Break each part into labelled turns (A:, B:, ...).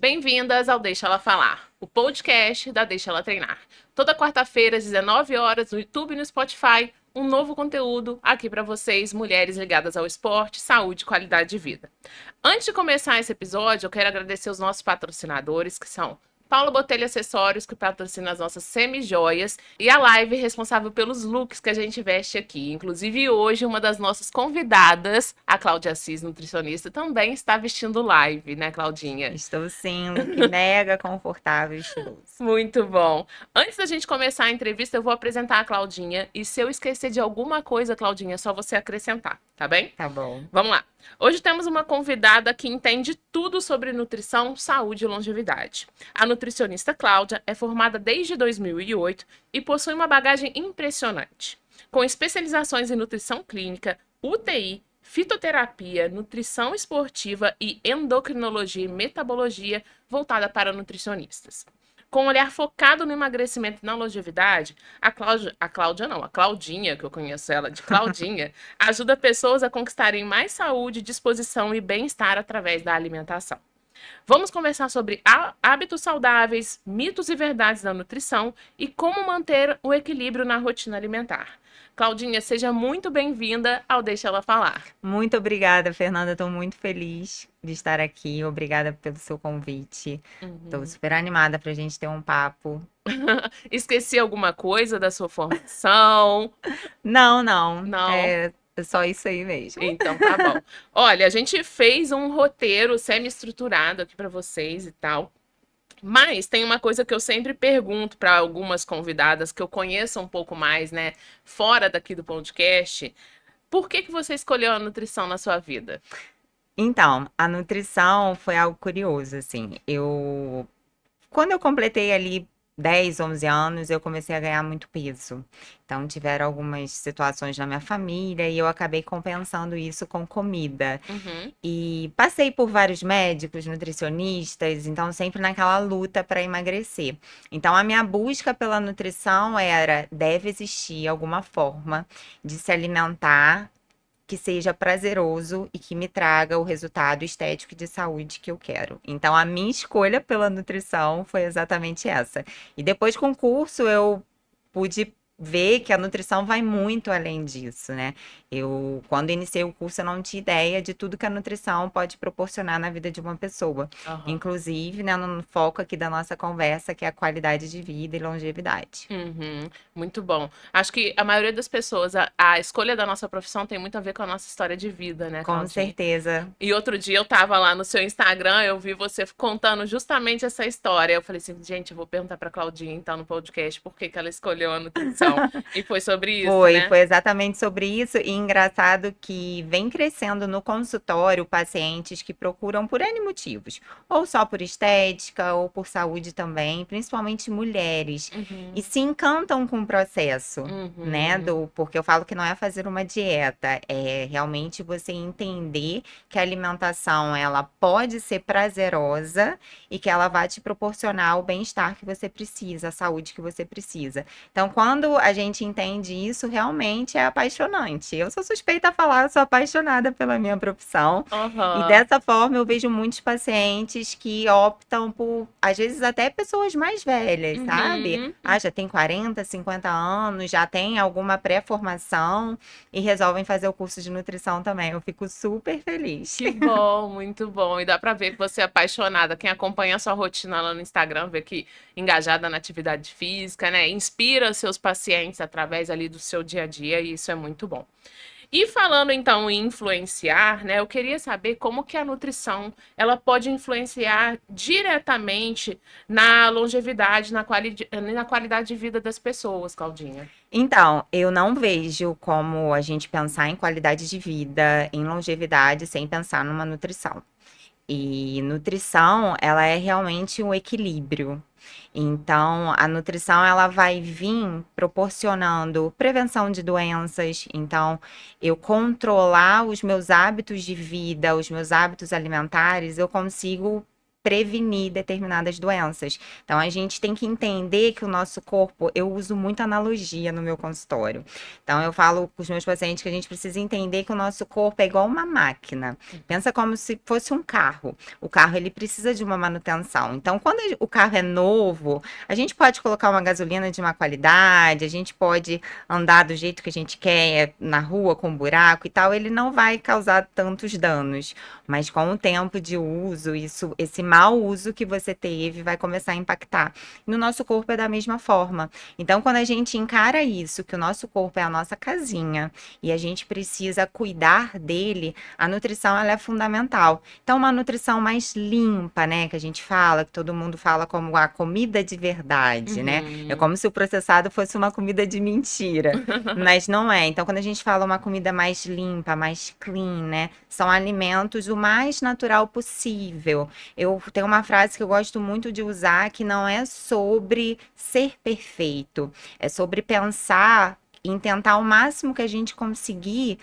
A: Bem-vindas ao Deixa Ela Falar, o podcast da Deixa Ela Treinar. Toda quarta-feira, às 19 horas, no YouTube e no Spotify, um novo conteúdo aqui para vocês, mulheres ligadas ao esporte, saúde e qualidade de vida. Antes de começar esse episódio, eu quero agradecer os nossos patrocinadores, que são Paulo Botelho Acessórios, que patrocina as nossas semi-joias, e a Live, responsável pelos looks que a gente veste aqui. Inclusive, hoje, uma das nossas convidadas, a Cláudia Assis, nutricionista, também está vestindo Live, né, Claudinha?
B: Estou sim, look mega confortável e estiloso.
A: Muito bom. Antes da gente começar a entrevista, eu vou apresentar a Claudinha, e se eu esquecer de alguma coisa, Claudinha, é só você acrescentar, tá bem?
B: Tá bom.
A: Vamos lá. Hoje temos uma convidada que entende tudo sobre nutrição, saúde e longevidade. A nutricionista Cláudia é formada desde 2008 e possui uma bagagem impressionante, com especializações em nutrição clínica, UTI, fitoterapia, nutrição esportiva e endocrinologia e metabologia voltada para nutricionistas. Com um olhar focado no emagrecimento e na longevidade, a Claudinha, que eu conheço ela de Claudinha, ajuda pessoas a conquistarem mais saúde, disposição e bem-estar através da alimentação. Vamos conversar sobre hábitos saudáveis, mitos e verdades da nutrição e como manter o equilíbrio na rotina alimentar. Claudinha, seja muito bem-vinda ao Deixa Ela Falar.
B: Muito obrigada, Fernanda. Estou muito feliz de estar aqui. Obrigada pelo seu convite. Estou super animada para a gente ter um papo.
A: Esqueci alguma coisa da sua formação?
B: Não.
A: Não.
B: É só isso aí mesmo.
A: Então tá bom. Olha, a gente fez um roteiro semi-estruturado aqui para vocês e tal. Mas tem uma coisa que eu sempre pergunto para algumas convidadas que eu conheço um pouco mais, né, fora daqui do podcast. Por que você escolheu a nutrição na sua vida?
B: Então, a nutrição foi algo curioso, assim. Quando eu completei ali 10, 11 anos, eu comecei a ganhar muito peso. Então, tiveram algumas situações na minha família e eu acabei compensando isso com comida.
A: Uhum.
B: E passei por vários médicos, nutricionistas, então sempre naquela luta para emagrecer. Então, a minha busca pela nutrição era: deve existir alguma forma de se alimentar que seja prazeroso e que me traga o resultado estético e de saúde que eu quero. Então, a minha escolha pela nutrição foi exatamente essa. E depois, com o curso, eu pude ver que a nutrição vai muito além disso, né? Quando iniciei o curso, eu não tinha ideia de tudo que a nutrição pode proporcionar na vida de uma pessoa.
A: Aham.
B: Inclusive, né, no foco aqui da nossa conversa, que é a qualidade de vida e longevidade.
A: Uhum, muito bom. Acho que a maioria das pessoas, a escolha da nossa profissão tem muito a ver com a nossa história de vida, né,
B: Com
A: Claudinha?
B: certeza.
A: E outro dia eu tava lá no seu Instagram, eu vi você contando justamente essa história. Eu falei assim, gente, eu vou perguntar pra Claudinha, então, no podcast, por que que ela escolheu a nutrição. E foi sobre isso,
B: Foi,
A: né?
B: foi exatamente sobre isso. E engraçado que vem crescendo no consultório pacientes que procuram por N motivos, ou só por estética, ou por saúde também, principalmente mulheres, e
A: Uhum,
B: se encantam com o processo, né?
A: uhum,
B: Porque eu falo que não é fazer uma dieta, é realmente você entender que a alimentação ela pode ser prazerosa e que ela vai te proporcionar o bem-estar que você precisa, a saúde que você precisa. Então, quando a gente entende isso, realmente é apaixonante. Eu sou suspeita a falar, eu sou apaixonada pela minha profissão. E
A: aham,
B: dessa forma, eu vejo muitos pacientes que optam por, às vezes, até pessoas mais velhas, sabe?
A: uhum.
B: Ah, já tem 40, 50 anos, já tem alguma pré-formação e resolvem fazer o curso de nutrição também. Eu fico super feliz.
A: Que bom, muito bom. E dá pra ver que você é apaixonada. Quem acompanha a sua rotina lá no Instagram vê que engajada na atividade física, né? Inspira seus pacientes através ali do seu dia a dia e isso é muito bom. E falando então em influenciar, né? Eu queria saber como que a nutrição ela pode influenciar diretamente na longevidade, na qualidade de vida das pessoas, Claudinha.
B: Então, eu não vejo como a gente pensar em qualidade de vida, em longevidade, sem pensar numa nutrição. E nutrição, ela é realmente um equilíbrio. Então, a nutrição ela vai vir proporcionando prevenção de doenças. Então, eu controlar os meus hábitos de vida, os meus hábitos alimentares, eu consigo prevenir determinadas doenças. Então, a gente tem que entender que o nosso corpo, eu uso muita analogia no meu consultório. Então, eu falo com os meus pacientes que a gente precisa entender que o nosso corpo é igual uma máquina. Pensa como se fosse um carro. O carro, ele precisa de uma manutenção. Então, quando o carro é novo, a gente pode colocar uma gasolina de má qualidade, a gente pode andar do jeito que a gente quer, na rua com buraco e tal, ele não vai causar tantos danos. Mas com o tempo de uso, esse mau uso que você teve vai começar a impactar. No nosso corpo é da mesma forma. Então, quando a gente encara isso, que o nosso corpo é a nossa casinha e a gente precisa cuidar dele, a nutrição ela é fundamental. Então, uma nutrição mais limpa, né, que a gente fala, que todo mundo fala como a comida de verdade, né? É como se o processado fosse uma comida de mentira, mas não é. Então, quando a gente fala uma comida mais limpa, mais clean, né, são alimentos o mais natural possível. Eu tenho uma frase que eu gosto muito de usar que não é sobre ser perfeito, é sobre pensar em tentar o máximo que a gente conseguir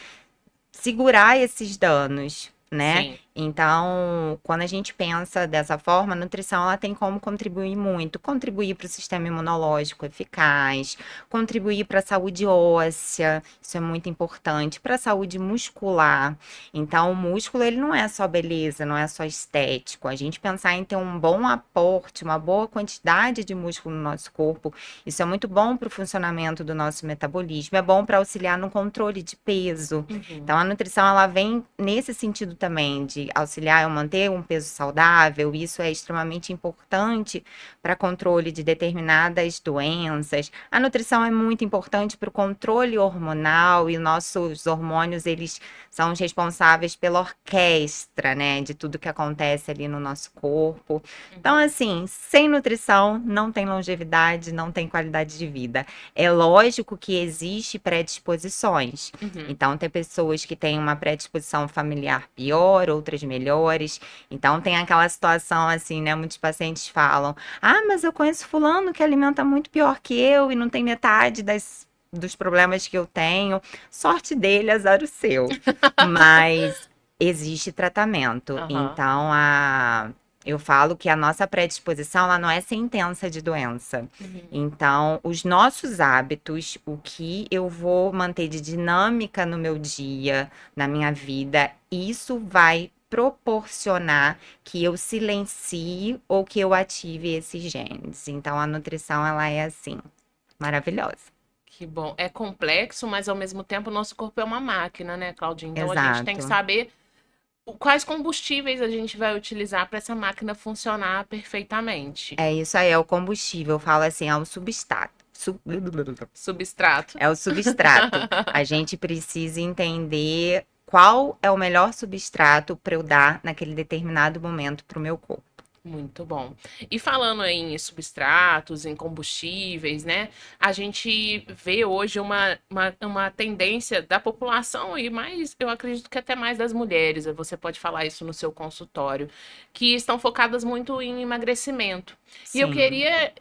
B: segurar esses danos, né?
A: Sim.
B: Então, quando a gente pensa dessa forma, a nutrição ela tem como contribuir muito, contribuir para o sistema imunológico eficaz, contribuir para a saúde óssea, isso é muito importante, para a saúde muscular. Então, o músculo ele não é só beleza, não é só estético. A gente pensar em ter um bom aporte, uma boa quantidade de músculo no nosso corpo, isso é muito bom para o funcionamento do nosso metabolismo, é bom para auxiliar no controle de peso. Então, a nutrição ela vem nesse sentido também de auxiliar a manter um peso saudável. Isso é extremamente importante para controle de determinadas doenças. A nutrição é muito importante para o controle hormonal e nossos hormônios, eles são os responsáveis pela orquestra, né, de tudo que acontece ali no nosso corpo. Então, assim, sem nutrição não tem longevidade, não tem qualidade de vida. É lógico que existe predisposições. Então, tem pessoas que têm uma predisposição familiar pior, outras melhores. Então, tem aquela situação assim, né? Muitos pacientes falam: ah, mas eu conheço fulano que alimenta muito pior que eu e não tem metade dos problemas que eu tenho. Sorte dele, azar o seu. Mas existe tratamento.
A: Aham.
B: Então, eu falo que a nossa predisposição ela não é sentença de doença. Então, os nossos hábitos, o que eu vou manter de dinâmica no meu dia, na minha vida, isso vai proporcionar que eu silencie ou que eu ative esses genes. Então, a nutrição, ela é assim, maravilhosa.
A: Que bom. É complexo, mas ao mesmo tempo o nosso corpo é uma máquina, né, Claudinha? Então a gente tem que
B: Exato.
A: saber quais combustíveis a gente vai utilizar para essa máquina funcionar perfeitamente.
B: É isso aí, é o combustível. Eu falo assim, é o substrato.
A: Substrato.
B: É o substrato. A gente precisa entender qual é o melhor substrato para eu dar naquele determinado momento para o meu corpo.
A: Muito bom. E falando aí em substratos, em combustíveis, né? A gente vê hoje uma tendência da população e mais, eu acredito que até mais das mulheres, você pode falar isso no seu consultório, que estão focadas muito em emagrecimento. E eu
B: Sim.
A: queria,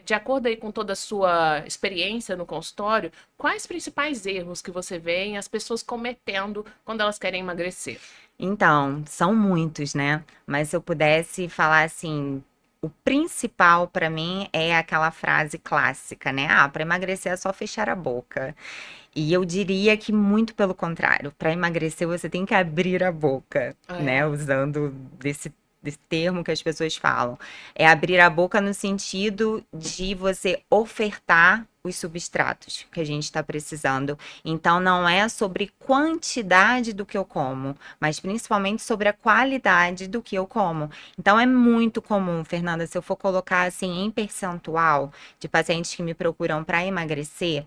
A: de acordo aí com toda a sua experiência no consultório, quais principais erros que você vê em as pessoas cometendo quando elas querem emagrecer?
B: Então, são muitos, né? Mas se eu pudesse falar assim, o principal para mim é aquela frase clássica, né? Ah, para emagrecer é só fechar a boca. E eu diria que muito pelo contrário, para emagrecer você tem que abrir a boca, né?
A: É.
B: Usando desse termo que as pessoas falam. É abrir a boca no sentido de você ofertar os substratos que a gente está precisando. Então, não é sobre quantidade do que eu como, mas principalmente sobre a qualidade do que eu como. Então, é muito comum, Fernanda, se eu for colocar assim em percentual de pacientes que me procuram para emagrecer.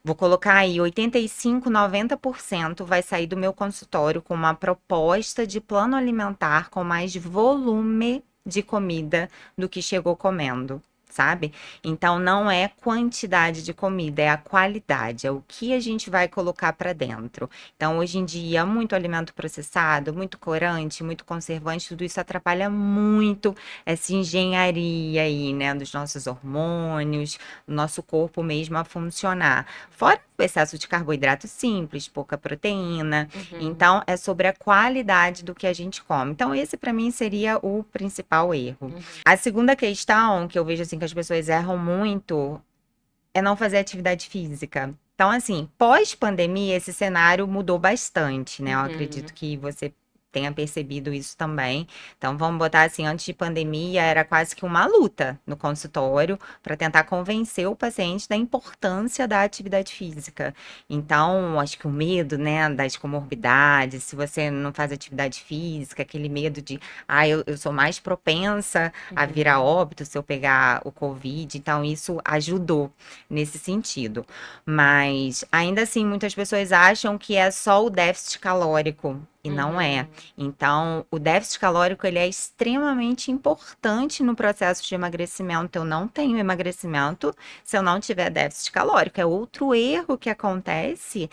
B: Vou colocar aí 85, 90% vai sair do meu consultório com uma proposta de plano alimentar com mais volume de comida do que chegou comendo, sabe? Então não é quantidade de comida, é a qualidade, é o que a gente vai colocar para dentro. Então hoje em dia, muito alimento processado, muito corante, muito conservante, tudo isso atrapalha muito essa engenharia aí, né, dos nossos hormônios, do nosso corpo mesmo a funcionar. Fora o excesso de carboidrato simples, pouca proteína.
A: Uhum.
B: Então, é sobre a qualidade do que a gente come. Então, esse para mim seria o principal erro.
A: Uhum.
B: A segunda questão que eu vejo assim que as pessoas erram muito é não fazer atividade física. Então, assim, pós-pandemia, esse cenário mudou bastante, né? Eu
A: Uhum.
B: acredito que você tenha percebido isso também. Então, vamos botar assim, antes de pandemia, era quase que uma luta no consultório para tentar convencer o paciente da importância da atividade física. Então, acho que o medo, né, das comorbidades, se você não faz atividade física, aquele medo de, eu sou mais propensa a vir a
A: Uhum.
B: óbito se eu pegar o Covid. Então, isso ajudou nesse sentido. Mas ainda assim, muitas pessoas acham que é só o déficit calórico. E não é.
A: Uhum.
B: Então, o déficit calórico ele é extremamente importante no processo de emagrecimento. Eu não tenho emagrecimento se eu não tiver déficit calórico. É outro erro que acontece,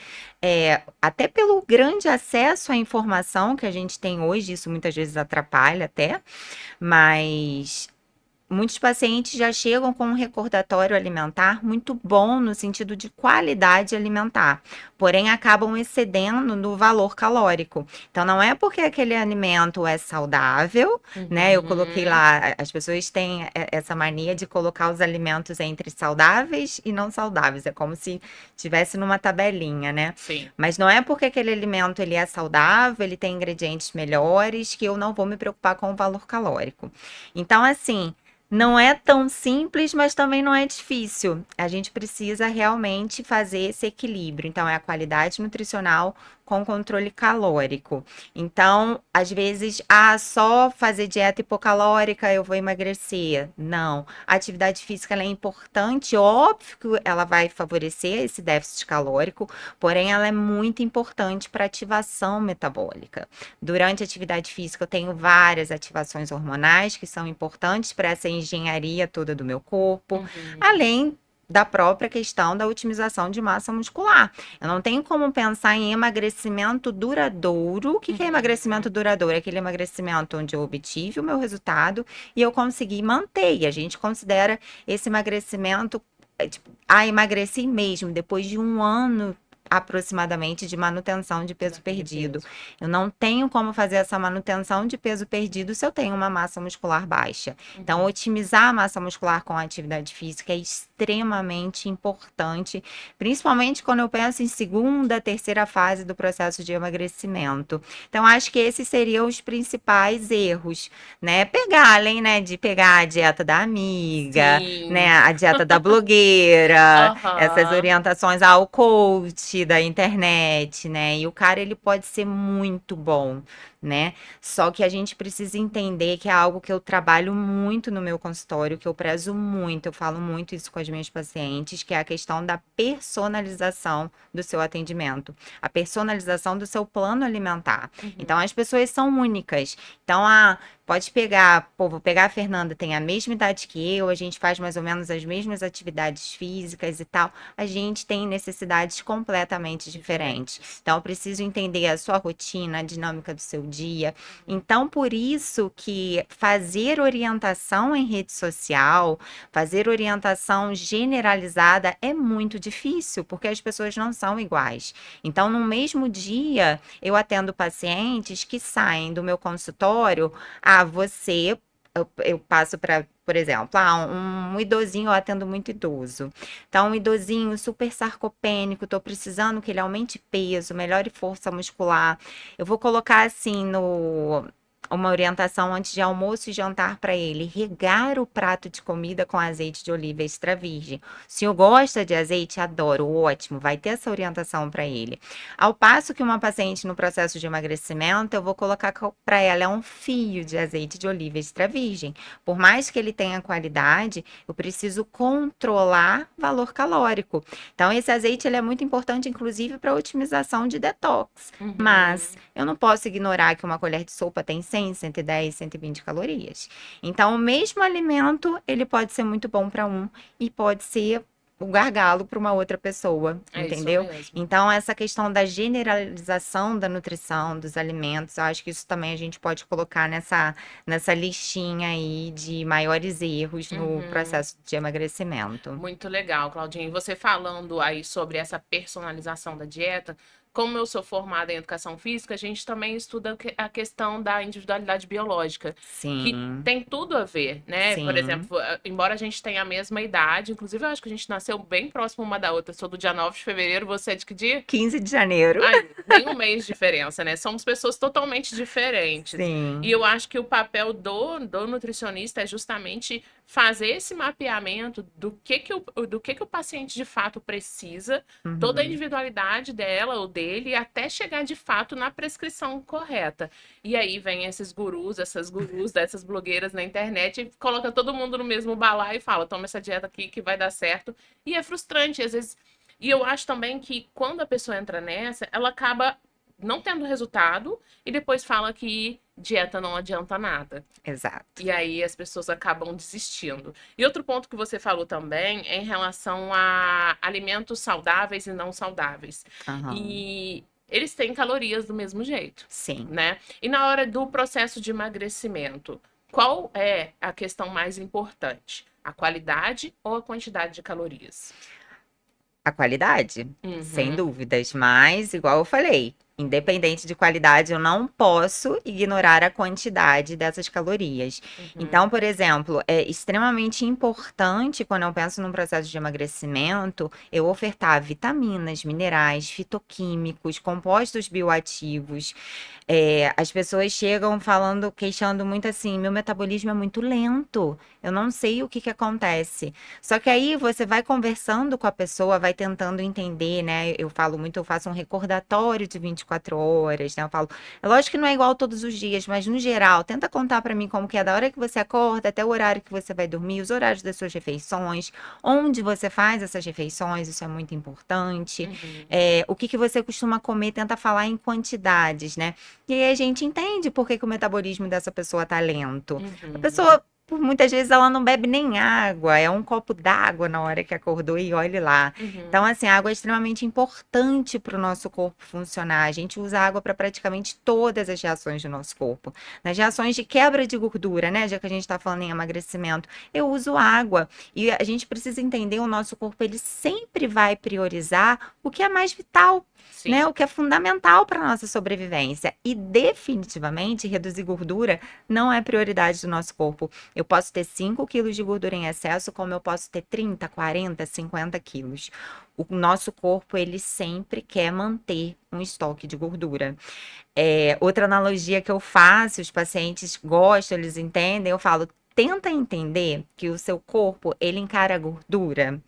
B: até pelo grande acesso à informação que a gente tem hoje, isso muitas vezes atrapalha até, mas muitos pacientes já chegam com um recordatório alimentar muito bom no sentido de qualidade alimentar, porém acabam excedendo no valor calórico. Então não é porque aquele alimento é saudável, né? Eu coloquei
A: Uhum.
B: lá, as pessoas têm essa mania de colocar os alimentos entre saudáveis e não saudáveis, é como se tivesse numa tabelinha, né?
A: Sim.
B: Mas não é porque aquele alimento ele é saudável, ele tem ingredientes melhores, que eu não vou me preocupar com o valor calórico. Então, assim, não é tão simples, mas também não é difícil. A gente precisa realmente fazer esse equilíbrio. Então, é a qualidade nutricional com controle calórico. Então, às vezes, só fazer dieta hipocalórica eu vou emagrecer. Não. A atividade física ela é importante, óbvio que ela vai favorecer esse déficit calórico, porém, ela é muito importante para ativação metabólica. Durante a atividade física, eu tenho várias ativações hormonais que são importantes para essa engenharia toda do meu corpo,
A: Uhum.
B: além da própria questão da otimização de massa muscular. Eu não tenho como pensar em emagrecimento duradouro. O que é emagrecimento
A: Uhum.
B: duradouro? É aquele emagrecimento onde eu obtive o meu resultado e eu consegui manter. E a gente considera esse emagrecimento, tipo, emagreci mesmo, depois de um ano aproximadamente de manutenção de
A: De
B: peso
A: naquele
B: perdido.
A: peso.
B: Eu não tenho como fazer essa manutenção de peso perdido se eu tenho uma massa muscular baixa. Então,
A: Uhum.
B: otimizar a massa muscular com a atividade física é extremamente importante, principalmente quando eu penso em segunda, terceira fase do processo de emagrecimento. Então, acho que esses seriam os principais erros, né? Pegar, além, né, de pegar a dieta da amiga, né,
A: Sim.
B: a dieta da blogueira, essas
A: Aham.
B: orientações ao coach da internet, né? E o cara ele pode ser muito bom, né? Só que a gente precisa entender que é algo que eu trabalho muito no meu consultório, que eu prezo muito, eu falo muito isso com as minhas pacientes, que é a questão da personalização do seu atendimento, a personalização do seu plano alimentar. Então
A: Uhum.
B: as pessoas são únicas. Então, pode pegar, pô, vou pegar a Fernanda, tem a mesma idade que eu, a gente faz mais ou menos as mesmas atividades físicas e tal. A gente tem necessidades completamente diferentes.
A: Diferentes.
B: Então, eu preciso entender a sua rotina, a dinâmica do seu dia. Então, por isso que fazer orientação em rede social, fazer orientação generalizada é muito difícil, porque as pessoas não são iguais. Então, no mesmo dia, eu atendo pacientes que saem do meu consultório. Eu passo para, por exemplo, um idosinho, eu atendo muito idoso. Então, um idosinho super sarcopênico, estou precisando que ele aumente peso, melhore força muscular. Eu vou colocar assim no uma orientação antes de almoço e jantar para ele, regar o prato de comida com azeite de oliva extra virgem. O senhor gosta de azeite? Adoro, ótimo, vai ter essa orientação para ele. Ao passo que uma paciente no processo de emagrecimento, eu vou colocar para ela um fio de azeite de oliva extra virgem. Por mais que ele tenha qualidade, eu preciso controlar valor calórico. Então, esse azeite ele é muito importante, inclusive, para otimização de detox. Mas
A: Uhum.
B: eu não posso ignorar que uma colher de sopa tem 100 100, 110, 120 calorias. Então, o mesmo alimento, ele pode ser muito bom para um e pode ser o gargalo para uma outra pessoa,
A: É isso
B: entendeu?
A: mesmo.
B: Então, essa questão da generalização da nutrição, dos alimentos, eu acho que isso também a gente pode colocar nessa listinha aí de maiores erros no
A: Uhum.
B: processo de emagrecimento.
A: Muito legal, Claudinha. E você falando aí sobre essa personalização da dieta, como eu sou formada em educação física, a gente também estuda a questão da individualidade biológica, que
B: Sim,
A: tem tudo a ver, né? Por
B: sim.
A: exemplo, embora a gente tenha a mesma idade, inclusive eu acho que a gente nasceu bem próximo uma da outra. Eu sou do dia 9 de fevereiro, você é de que dia?
B: 15 de janeiro.
A: Ai, nem um mês de diferença, né? Somos pessoas totalmente diferentes. E
B: Sim.
A: eu acho que o papel do nutricionista é justamente fazer esse mapeamento do que o paciente de fato precisa, toda a
B: Uhum.
A: individualidade dela ou dele, até chegar de fato na prescrição correta. E aí vem esses gurus, essas gurus dessas blogueiras na internet e coloca todo mundo no mesmo balaio e fala: toma essa dieta aqui que vai dar certo. E é frustrante, às vezes. E eu acho também que quando a pessoa entra nessa, ela acaba não tendo resultado e depois fala que dieta não adianta nada.
B: Exato.
A: E aí as pessoas acabam desistindo. E outro ponto que você falou também é em relação a alimentos saudáveis e não saudáveis.
B: Aham.
A: E eles têm calorias do mesmo jeito,
B: Sim.
A: né? E na hora do processo de emagrecimento, qual é a questão mais importante? A qualidade ou a quantidade de calorias?
B: A qualidade, sem
A: Uhum,
B: dúvidas, mas igual eu falei, independente de qualidade, eu não posso ignorar a quantidade dessas calorias.
A: uhum.
B: Então, por exemplo, é extremamente importante quando eu penso num processo de emagrecimento, eu ofertar vitaminas, minerais, fitoquímicos, compostos bioativos. As pessoas chegam falando, queixando muito assim, meu metabolismo é muito lento, eu não sei o que que acontece. Só que aí você vai conversando com a pessoa, vai tentando entender, né? Eu falo muito, eu faço um recordatório de 24 horas, né? Eu falo, é lógico que não é igual todos os dias, mas no geral, tenta contar pra mim como que é da hora que você acorda até o horário que você vai dormir, os horários das suas refeições, onde você faz essas refeições, isso é muito importante.
A: Uhum,
B: O que que você costuma comer, tenta falar em quantidades, né? E aí a gente entende por que que o metabolismo dessa pessoa tá lento. A
A: uhum,
B: pessoa, por muitas vezes, ela não bebe nem água, é um copo d'água na hora que acordou e olhe lá. Então,
A: uhum.
B: assim, a água é extremamente importante para o nosso corpo funcionar. A gente usa água para praticamente todas as reações do nosso corpo. Nas reações de quebra de gordura, né? Já que a gente está falando em emagrecimento, eu uso água. E a gente precisa entender, o nosso corpo, ele sempre vai priorizar o que é mais vital, né?
A: Sim.
B: O que é fundamental para a nossa sobrevivência. E definitivamente reduzir gordura não é prioridade do nosso corpo. Eu posso ter 5 quilos de gordura em excesso, como eu posso ter 30, 40, 50 quilos. O nosso corpo, ele sempre quer manter um estoque de gordura. Outra analogia que eu faço, os pacientes gostam, eles entendem, eu falo, tenta entender que o seu corpo, ele encara a gordura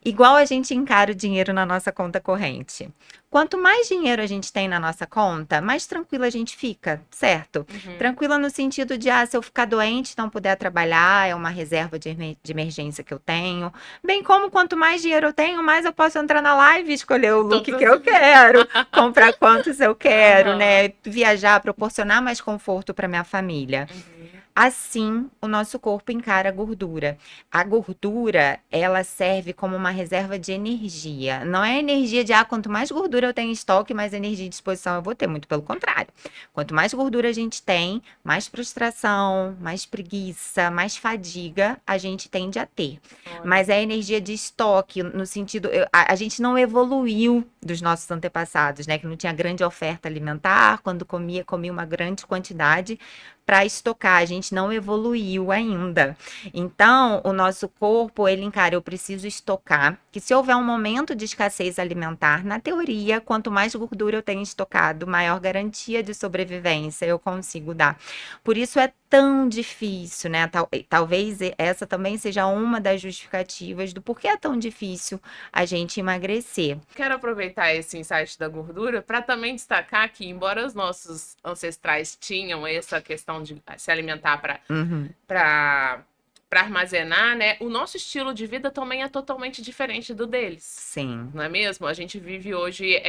B: igual a gente encara o dinheiro na nossa conta corrente. Quanto mais dinheiro a gente tem na nossa conta, mais tranquila a gente fica, certo?
A: Uhum.
B: Tranquila no sentido de, se eu ficar doente, não puder trabalhar, é uma reserva de emergência que eu tenho. Bem como quanto mais dinheiro eu tenho, mais eu posso entrar na live e escolher o look que
A: Todas.
B: eu quero, comprar quantos eu quero,
A: Aham.
B: né? Viajar, proporcionar mais conforto para minha família.
A: Uhum.
B: Assim, o nosso corpo encara a gordura. A gordura, ela serve como uma reserva de energia. Não é energia de, quanto mais gordura eu tenho em estoque, mais energia e disposição eu vou ter. Muito pelo contrário. Quanto mais gordura a gente tem, mais frustração, mais preguiça, mais fadiga a gente tende a ter.
A: Olha.
B: Mas é energia de estoque, no sentido, a gente não evoluiu dos nossos antepassados, né? Que não tinha grande oferta alimentar, quando comia uma grande quantidade para estocar, a gente não evoluiu ainda. Então, o nosso corpo, ele encara, eu preciso estocar, que se houver um momento de escassez alimentar, na teoria, quanto mais gordura eu tenho estocado, maior garantia de sobrevivência eu consigo dar. Por isso é tão difícil, né? Talvez essa também seja uma das justificativas do porquê é tão difícil a gente emagrecer.
A: Quero aproveitar esse insight da gordura para também destacar que, embora os nossos ancestrais tinham essa questão de se alimentar
B: Uhum,
A: para para armazenar, né? O nosso estilo de vida também é totalmente diferente do deles.
B: Sim.
A: Não é mesmo? A gente vive hoje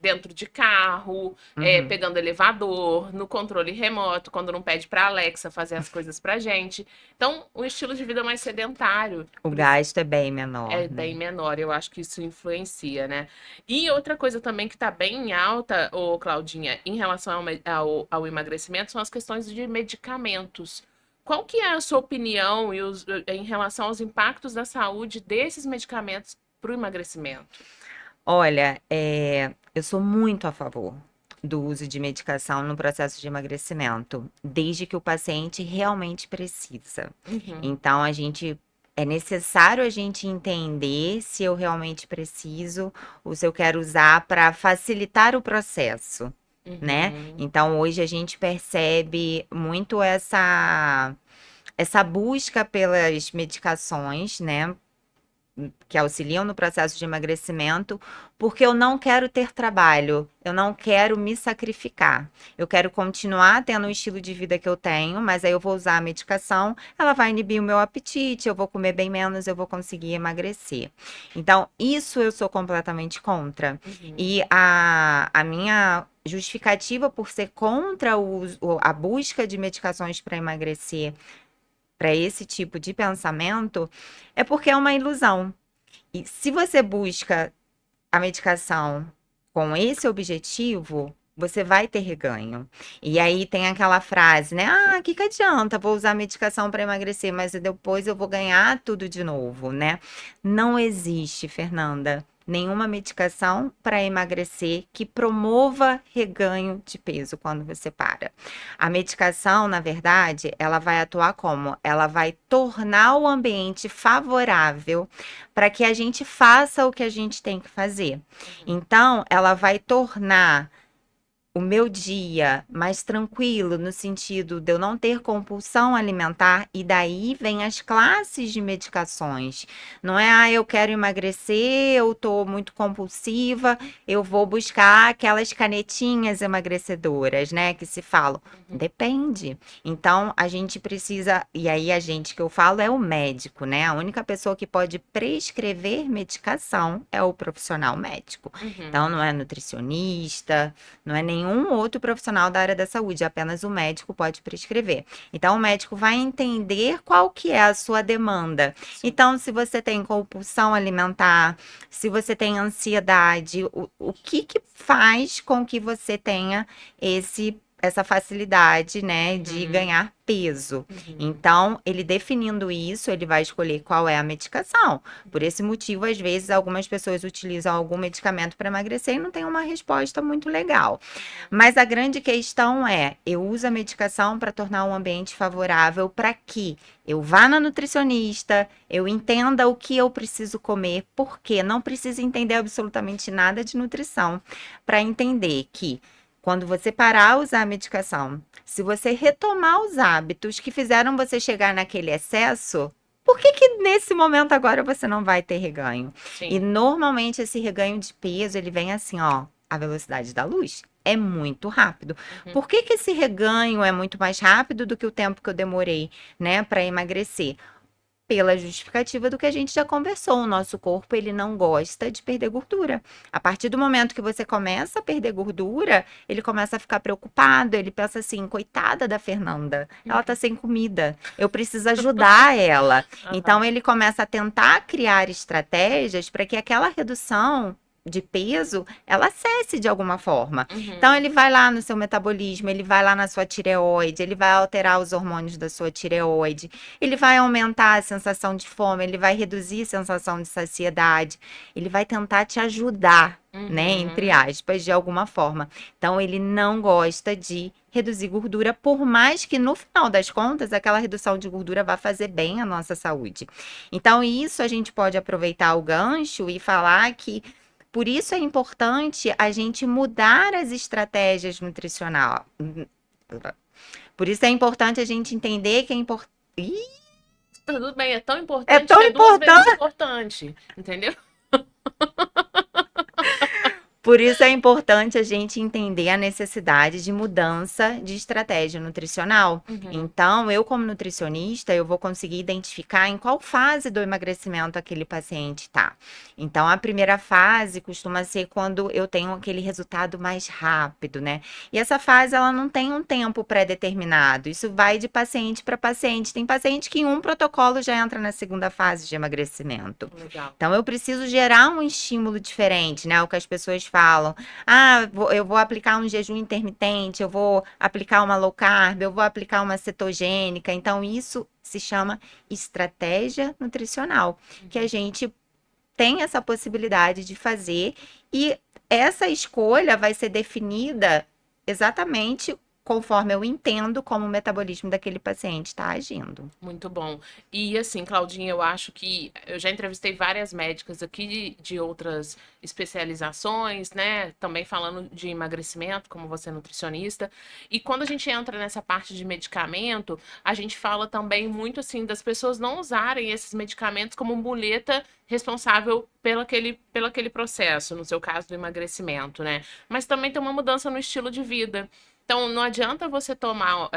A: dentro de carro,
B: Uhum.
A: pegando elevador, no controle remoto, quando não pede para Alexa fazer as coisas pra gente. Então, o estilo de vida mais sedentário
B: O gasto é bem menor,
A: é
B: né?
A: bem menor. Eu acho que isso influencia, né? E outra coisa também que está bem em alta, ô Claudinha, em relação ao emagrecimento, são as questões de medicamentos. Qual que é a sua opinião em relação aos impactos da saúde desses medicamentos para o emagrecimento?
B: Olha, eu sou muito a favor do uso de medicação no processo de emagrecimento, desde que o paciente realmente precisa.
A: Uhum,
B: Então, é necessário a gente entender se eu realmente preciso ou se eu quero usar para facilitar o processo, né?
A: uhum,
B: Então, hoje a gente percebe muito essa busca pelas medicações, né? Que auxiliam no processo de emagrecimento, porque eu não quero ter trabalho, eu não quero me sacrificar. Eu quero continuar tendo o estilo de vida que eu tenho, mas aí eu vou usar a medicação, ela vai inibir o meu apetite, eu vou comer bem menos, eu vou conseguir emagrecer. Então, isso eu sou completamente contra.
A: uhum,
B: E a minha justificativa por ser contra a busca de medicações para emagrecer, para esse tipo de pensamento, é porque é uma ilusão. E se você busca a medicação com esse objetivo, você vai ter reganho. E aí tem aquela frase, né? Ah, que adianta? Vou usar a medicação para emagrecer, mas depois eu vou ganhar tudo de novo, né? Não existe, Fernanda, nenhuma medicação para emagrecer que promova reganho de peso quando você para. A medicação, na verdade, ela vai atuar como? Ela vai tornar o ambiente favorável para que a gente faça o que a gente tem que fazer.
A: uhum.
B: Então, ela vai tornar o meu dia mais tranquilo, no sentido de eu não ter compulsão alimentar, e daí vem as classes de medicações. Não é, eu quero emagrecer, eu tô muito compulsiva, eu vou buscar aquelas canetinhas emagrecedoras, né, que se falam. Depende. Então, a gente precisa, e aí a gente que eu falo é o médico, né? A única pessoa que pode prescrever medicação é o profissional médico. Então,
A: Uhum,
B: não é nutricionista, não é nenhum outro profissional da área da saúde, apenas o médico pode prescrever. Então, o médico vai entender qual que é a sua demanda.
A: sim.
B: Então, se você tem compulsão alimentar, se você tem ansiedade, o que que faz com que você tenha essa facilidade, né, de
A: Uhum,
B: ganhar peso.
A: uhum.
B: Então, ele definindo isso, ele vai escolher qual é a medicação. Por esse motivo, às vezes, algumas pessoas utilizam algum medicamento para emagrecer e não tem uma resposta muito legal. Mas a grande questão é, eu uso a medicação para tornar um ambiente favorável para que eu vá na nutricionista, eu entenda o que eu preciso comer, porque não preciso entender absolutamente nada de nutrição para entender que quando você parar a usar a medicação, se você retomar os hábitos que fizeram você chegar naquele excesso, por que que nesse momento agora você não vai ter reganho? E
A: Sim.
B: normalmente esse reganho de peso, ele vem assim, ó, a velocidade da luz. É muito rápido.
A: Uhum.
B: Por que que esse reganho é muito mais rápido do que o tempo que eu demorei, né, para emagrecer? Pela justificativa do que a gente já conversou, o nosso corpo ele não gosta de perder gordura. A partir do momento que você começa a perder gordura, ele começa a ficar preocupado, ele pensa assim, coitada da Fernanda, ela tá sem comida, eu preciso ajudar ela. Então
A: Aham.
B: ele começa a tentar criar estratégias para que aquela redução de peso, ela cesse de alguma forma. Então
A: Uhum.
B: ele vai lá no seu metabolismo, ele vai lá na sua tireoide, ele vai alterar os hormônios da sua tireoide, ele vai aumentar a sensação de fome, ele vai reduzir a sensação de saciedade, ele vai tentar te ajudar, né, entre
A: Uhum.
B: aspas, de alguma forma. Então ele não gosta de reduzir gordura, por mais que no final das contas aquela redução de gordura vá fazer bem à nossa saúde. Então isso a gente pode aproveitar o gancho e falar que por isso é importante a gente mudar as estratégias nutricional. Por isso é importante a gente entender que
A: Tudo bem, é tão
B: é
A: importante
B: tão
A: que é duas vezes
B: importante.
A: importante, entendeu?
B: Por isso é importante a gente entender a necessidade de mudança de estratégia nutricional.
A: Uhum,
B: Então, eu como nutricionista, eu vou conseguir identificar em qual fase do emagrecimento aquele paciente está. Então, a primeira fase costuma ser quando eu tenho aquele resultado mais rápido, né? E essa fase, ela não tem um tempo pré-determinado. Isso vai de paciente para paciente. Tem paciente que em um protocolo já entra na segunda fase de emagrecimento.
A: legal.
B: Então, eu preciso gerar um estímulo diferente, né? O que as pessoas falam. Ah, eu vou aplicar um jejum intermitente, eu vou aplicar uma low carb, eu vou aplicar uma cetogênica. Então, isso se chama estratégia nutricional, que a
A: Uhum.
B: gente tem essa possibilidade de fazer e essa escolha vai ser definida exatamente conforme eu entendo como o metabolismo daquele paciente está agindo.
A: Muito bom. E assim, Claudinha, eu acho que eu já entrevistei várias médicas aqui de outras especializações, né? Também falando de emagrecimento, como você é nutricionista. E quando a gente entra nessa parte de medicamento, a gente fala também muito assim das pessoas não usarem esses medicamentos como muleta responsável pelo aquele processo, no seu caso do emagrecimento, né? Mas também tem uma mudança no estilo de vida. Então, não adianta você tomar,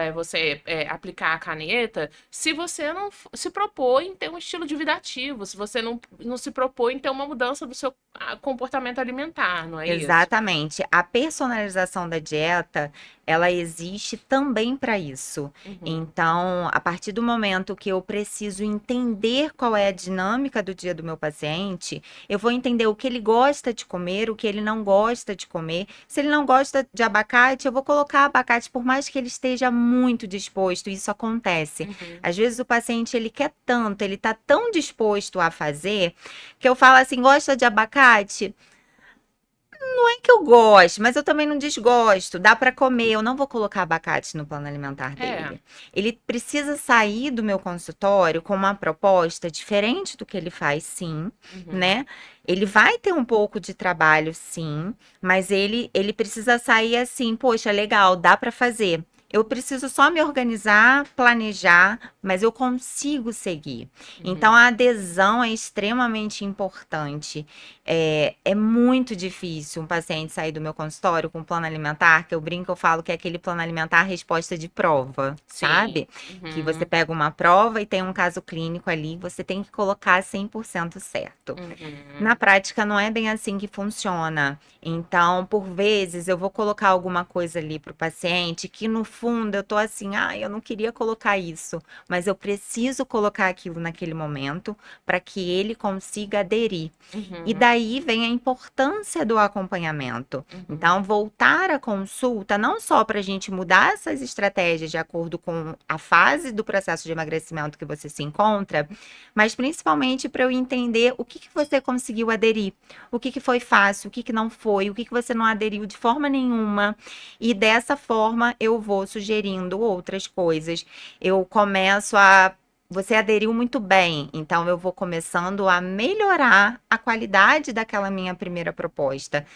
A: aplicar a caneta se você não se propõe em ter um estilo de vida ativo, se você não se propõe em ter uma mudança do seu comportamento alimentar, não é isso?
B: Exatamente. A personalização da dieta, ela existe também para isso.
A: Uhum,
B: Então, a partir do momento que eu preciso entender qual é a dinâmica do dia do meu paciente, eu vou entender o que ele gosta de comer, o que ele não gosta de comer. Se ele não gosta de abacate, eu vou colocar abacate, por mais que ele esteja muito disposto, isso acontece.
A: uhum.
B: Às vezes o paciente ele quer tanto, ele está tão disposto a fazer, que eu falo assim: gosta de abacate? Não é que eu gosto, mas eu também não desgosto. Dá para comer. Eu não vou colocar abacate no plano alimentar
A: É.
B: dele. Ele precisa sair do meu consultório com uma proposta diferente do que ele faz, sim,
A: Uhum.
B: né? Ele vai ter um pouco de trabalho, sim, mas ele precisa sair assim, poxa, legal, dá para fazer. Eu preciso só me organizar, planejar, mas eu consigo seguir. Então,
A: Uhum.
B: a adesão é extremamente importante. É muito difícil um paciente sair do meu consultório com um plano alimentar, que eu brinco, eu falo que é aquele plano alimentar resposta de prova,
A: Sim.
B: sabe? Que você
A: Uhum.
B: pega uma prova e tem um caso clínico ali, você tem que colocar 100% certo. Na
A: Uhum.
B: prática, não é bem assim que funciona. Então, por vezes, eu vou colocar alguma coisa ali para o paciente que, no fundo, eu tô assim, ah, eu não queria colocar isso, mas eu preciso colocar aquilo naquele momento para que ele consiga aderir. E
A: Uhum.
B: daí vem a importância do acompanhamento.
A: Uhum.
B: Então, voltar à consulta, não só para a gente mudar essas estratégias de acordo com a fase do processo de emagrecimento que você se encontra, mas principalmente para eu entender o que que você conseguiu aderir, o que que foi fácil, o que que não foi, o que que você não aderiu de forma nenhuma. E dessa forma eu vou sugerindo outras coisas. Eu começo a Você aderiu muito bem, então eu vou começando a melhorar a qualidade daquela minha primeira proposta.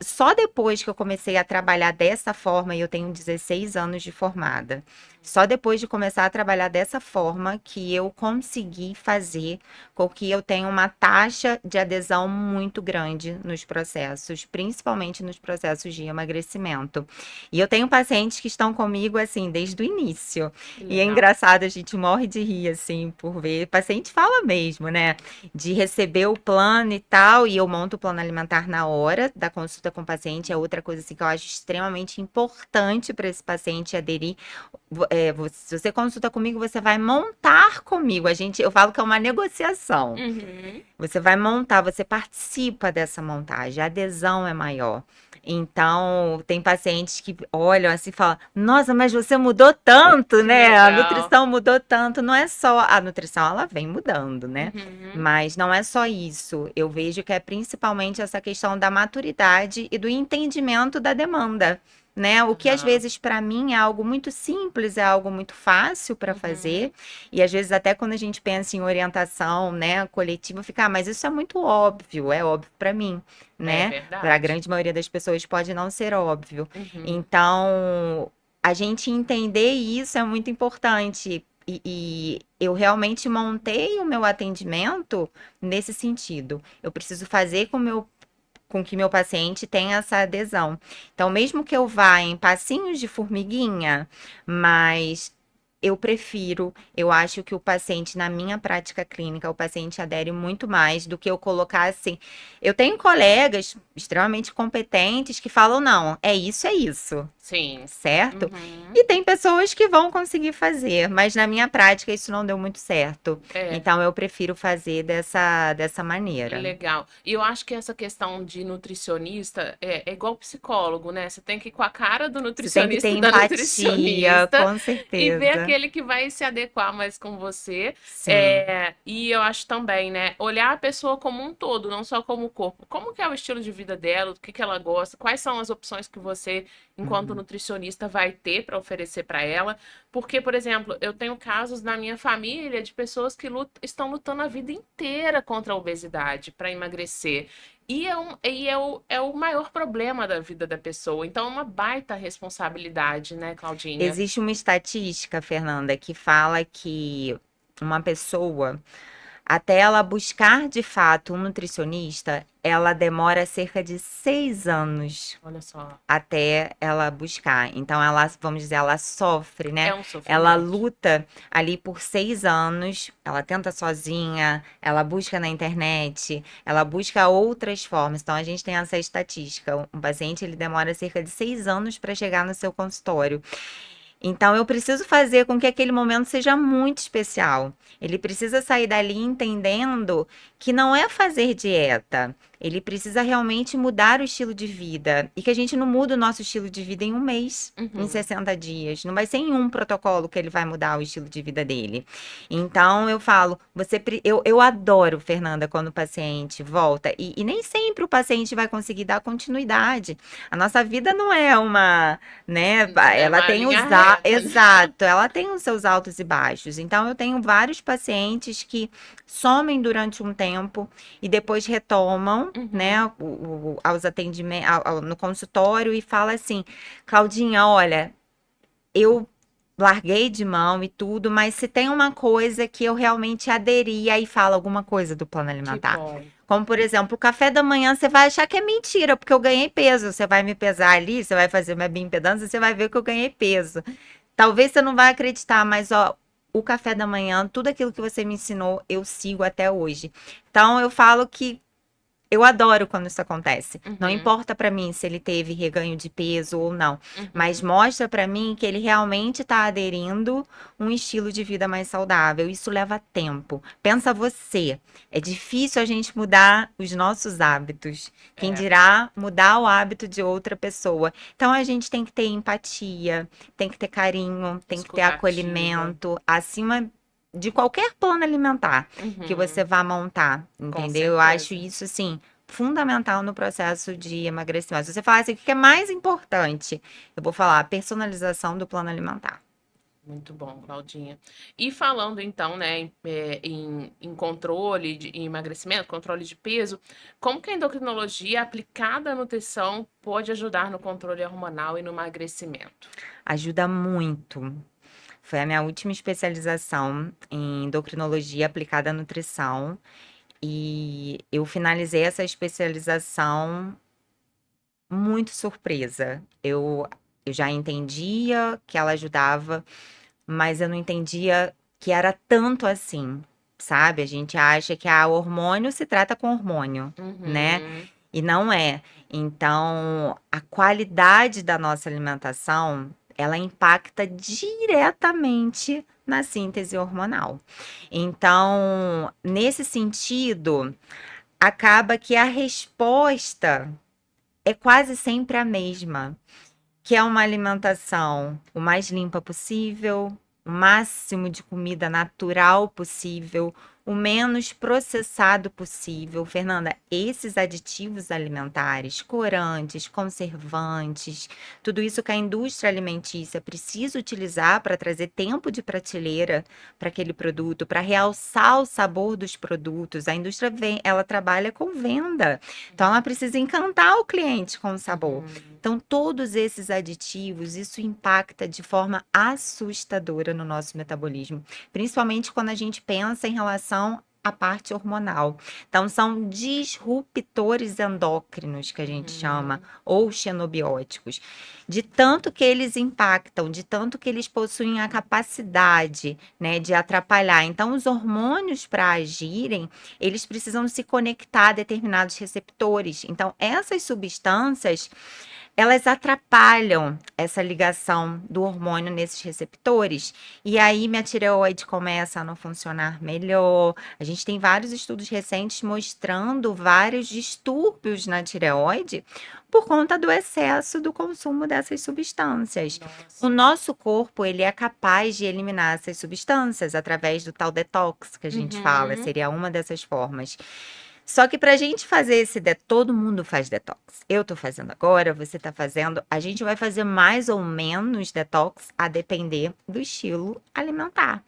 B: Só depois que eu comecei a trabalhar dessa forma, e eu tenho 16 anos de formada, só depois de começar a trabalhar dessa forma que eu consegui fazer com que eu tenha uma taxa de adesão muito grande nos processos, principalmente nos processos de emagrecimento. E eu tenho pacientes que estão comigo assim desde o início.
A: Que
B: E é
A: legal.
B: engraçado, a gente morre de rir assim por ver. O paciente fala mesmo, né? De receber o plano e tal, e eu monto o plano alimentar na hora da consulta com o paciente, é outra coisa assim que eu acho extremamente importante para esse paciente aderir. Se você consulta comigo, você vai montar comigo. Eu falo que é uma negociação.
A: Uhum.
B: Você vai montar, você participa dessa montagem, a adesão é maior. Então, tem pacientes que olham assim e falam: Nossa, mas você mudou tanto,
A: Que
B: né? A
A: legal.
B: nutrição mudou tanto. Não é só a nutrição, ela vem mudando, né?
A: Uhum.
B: Mas não é só isso. Eu vejo que é principalmente essa questão da maturidade e do entendimento da demanda. Né? O que às
A: Aham.
B: vezes para mim é algo muito simples, é algo muito fácil para
A: Uhum.
B: fazer, e às vezes até quando a gente pensa em orientação, né, coletiva, fica, mas isso é muito óbvio, é óbvio para mim,
A: É
B: né? Para a
A: verdade.
B: grande maioria das pessoas pode não ser óbvio.
A: Uhum.
B: Então, a gente entender isso é muito importante. E eu realmente montei o meu atendimento nesse sentido. Eu preciso fazer com o meu com que meu paciente tenha essa adesão. Então, mesmo que eu vá em passinhos de formiguinha, mas eu acho que o paciente, na minha prática clínica, o paciente adere muito mais do que eu colocar assim. Eu tenho colegas extremamente competentes que falam, não, é isso,
A: Sim.
B: certo?
A: Uhum.
B: E tem pessoas que vão conseguir fazer, mas na minha prática isso não deu muito certo.
A: É.
B: Então eu prefiro fazer dessa maneira.
A: Legal. E eu acho que essa questão de nutricionista é igual psicólogo, né? Você tem que ir com a cara do
B: Você tem que ter
A: nutricionista e da
B: empatia,
A: nutricionista
B: com
A: e ver
B: certeza.
A: aquele que vai se adequar mais com você.
B: Sim.
A: E eu acho também, né? Olhar a pessoa como um todo, não só como corpo. Como que é o estilo de vida dela, do que ela gosta, quais são as opções que você, enquanto
B: Uhum.
A: nutricionista, vai ter para oferecer para ela. Porque, por exemplo, eu tenho casos na minha família de pessoas que estão lutando a vida inteira contra a obesidade para emagrecer. E é o maior problema da vida da pessoa. Então, é uma baita responsabilidade, né, Claudinha?
B: Existe uma estatística, Fernanda, que fala que uma pessoa, até ela buscar de fato um nutricionista, ela demora cerca de 6 anos
A: Olha só.
B: até ela buscar. Então, ela, vamos dizer, ela sofre,
A: É
B: né?
A: um
B: Ela
A: sofrimento.
B: luta ali por 6 anos, ela tenta sozinha, ela busca na internet, ela busca outras formas. Então, a gente tem essa estatística. Um paciente, ele demora cerca de 6 anos para chegar no seu consultório. Então, eu preciso fazer com que aquele momento seja muito especial. Ele precisa sair dali entendendo que não é fazer dieta. Ele precisa realmente mudar o estilo de vida. E que a gente não muda o nosso estilo de vida em um mês, em
A: Uhum.
B: 60 dias. Não vai ser em um protocolo que ele vai mudar o estilo de vida dele. Então, eu falo, eu adoro, Fernanda, quando o paciente volta. E nem sempre o paciente vai conseguir dar continuidade. A nossa vida não é uma, né?
A: Não é
B: Ela
A: uma
B: tem
A: linha reta, né?
B: exato, ela tem os seus altos e baixos. Então, eu tenho vários pacientes que somem durante um tempo e depois retomam, né,
A: Uhum.
B: aos atendimentos, no consultório e fala assim, Claudinha, olha, eu larguei de mão e tudo, mas se tem uma coisa que eu realmente aderi, aí fala alguma coisa do plano
A: Que
B: alimentar.
A: bom.
B: Como, por exemplo, o café da manhã, você vai achar que é mentira, porque eu ganhei peso. Você vai me pesar ali, você vai fazer uma bioimpedância, você vai ver que eu ganhei peso. Talvez você não vai acreditar, mas ó, o café da manhã, tudo aquilo que você me ensinou, eu sigo até hoje. Então, eu falo que eu adoro quando isso acontece. Não
A: Uhum.
B: importa pra mim se ele teve reganho de peso ou não, mas
A: Uhum.
B: mostra pra mim que ele realmente tá aderindo um estilo de vida mais saudável. Isso leva tempo. Pensa você, é difícil a gente mudar os nossos hábitos. Quem
A: É,
B: dirá mudar o hábito de outra pessoa? Então a gente tem que ter empatia, tem que ter carinho, tem que ter
A: escutativa.
B: acolhimento acima de qualquer plano alimentar que você
A: Uhum.
B: vá montar,
A: Com
B: entendeu? Eu acho
A: certeza.
B: isso, assim, fundamental no processo de emagrecimento. Se você falar assim, o que é mais importante? Eu vou falar a personalização do plano alimentar.
A: Muito bom, Claudinha. E falando então, né, em controle em emagrecimento, controle de peso, como que a endocrinologia aplicada à nutrição pode ajudar no controle hormonal e no emagrecimento?
B: Ajuda muito. Foi a minha última especialização em endocrinologia aplicada à nutrição. E eu finalizei essa especialização muito surpresa. Eu já entendia que ela ajudava, mas eu não entendia que era tanto assim, sabe? A gente acha que o hormônio se trata com hormônio, né?
A: Uhum.
B: E não é. Então, a qualidade da nossa alimentação, ela impacta diretamente na síntese hormonal. Então, nesse sentido, acaba que a resposta é quase sempre a mesma, que é uma alimentação o mais limpa possível, o máximo de comida natural possível, o menos processado possível. Fernanda, esses aditivos alimentares, corantes, conservantes, tudo isso que a indústria alimentícia precisa utilizar para trazer tempo de prateleira para aquele produto, para realçar o sabor dos produtos. A indústria vem, ela trabalha com venda. Então ela precisa encantar o cliente com o sabor.
A: Uhum.
B: Então, todos esses aditivos, isso impacta de forma assustadora no nosso metabolismo, principalmente quando a gente pensa em relação a parte hormonal. Então, são disruptores endócrinos, que a gente chama,
A: Uhum.
B: ou xenobióticos. De tanto que eles impactam, de tanto que eles possuem a capacidade, né, de atrapalhar. Então, os hormônios, para agirem, eles precisam se conectar a determinados receptores. Então, essas substâncias, elas atrapalham essa ligação do hormônio nesses receptores, e aí minha tireoide começa a não funcionar melhor. A gente tem vários estudos recentes mostrando vários distúrbios na tireoide por conta do excesso do consumo dessas substâncias. O
A: Nossa.
B: nosso corpo, ele é capaz de eliminar essas substâncias através do tal detox que a gente fala,
A: Uhum.
B: seria uma dessas formas. Só que para a gente fazer esse detox, todo mundo faz detox. Eu tô fazendo agora, você tá fazendo. A gente vai fazer mais ou menos detox a depender do estilo alimentar.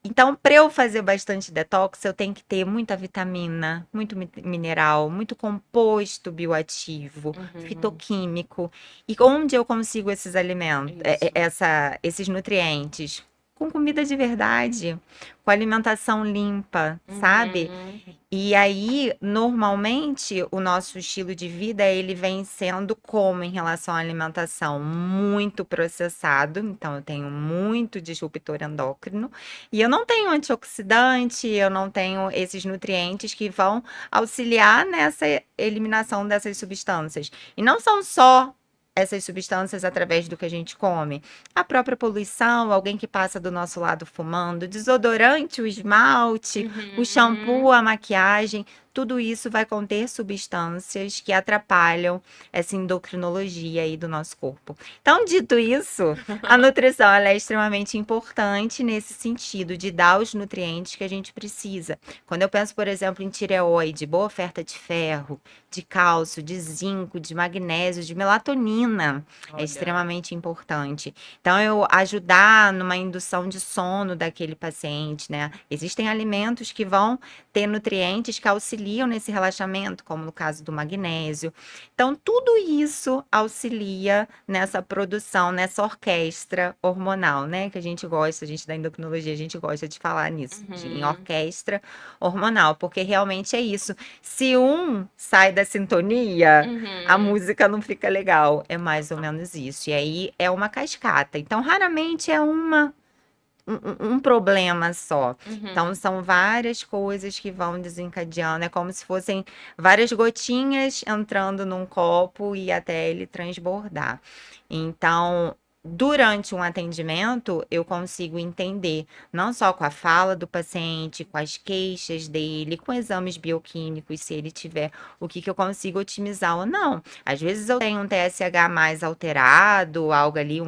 B: Então, para eu fazer bastante detox, eu tenho que ter muita vitamina, muito mineral, muito composto bioativo,
A: Uhum.
B: fitoquímico. E onde eu consigo esses alimentos,
A: Isso.
B: esses nutrientes? Com comida de verdade, com alimentação limpa, sabe?
A: Uhum.
B: E aí, normalmente, o nosso estilo de vida, ele vem sendo como em relação à alimentação? Muito processado, então eu tenho muito disruptor endócrino, e eu não tenho antioxidante, eu não tenho esses nutrientes que vão auxiliar nessa eliminação dessas substâncias. E não são só essas substâncias através do que a gente come. A própria poluição, alguém que passa do nosso lado fumando, desodorante, o esmalte, o
A: Uhum.
B: shampoo, a maquiagem, tudo isso vai conter substâncias que atrapalham essa endocrinologia aí do nosso corpo. Então, dito isso, a nutrição ela é extremamente importante nesse sentido de dar os nutrientes que a gente precisa. Quando eu penso, por exemplo, em tireoide, boa oferta de ferro, de cálcio, de zinco, de magnésio, de melatonina é
A: Olha.
B: extremamente importante. Então, eu ajudar numa indução de sono daquele paciente, né? Existem alimentos que vão ter nutrientes que auxiliam nesse relaxamento, como no caso do magnésio. Então, tudo isso auxilia nessa produção, nessa orquestra hormonal, né? Que a gente gosta, a gente da endocrinologia, a gente gosta de falar nisso, em
A: Uhum.
B: orquestra hormonal, porque realmente é isso. Se um sai da sintonia, a
A: Uhum.
B: música não fica legal. É mais ou menos isso. E aí é uma cascata. Então, raramente é um problema só. Então,
A: Uhum.
B: são várias coisas que vão desencadeando. É como se fossem várias gotinhas entrando num copo e até ele transbordar. Então, durante um atendimento, eu consigo entender, não só com a fala do paciente, com as queixas dele, com exames bioquímicos, se ele tiver, o que que eu consigo otimizar ou não. Às vezes eu tenho um TSH mais alterado, algo ali,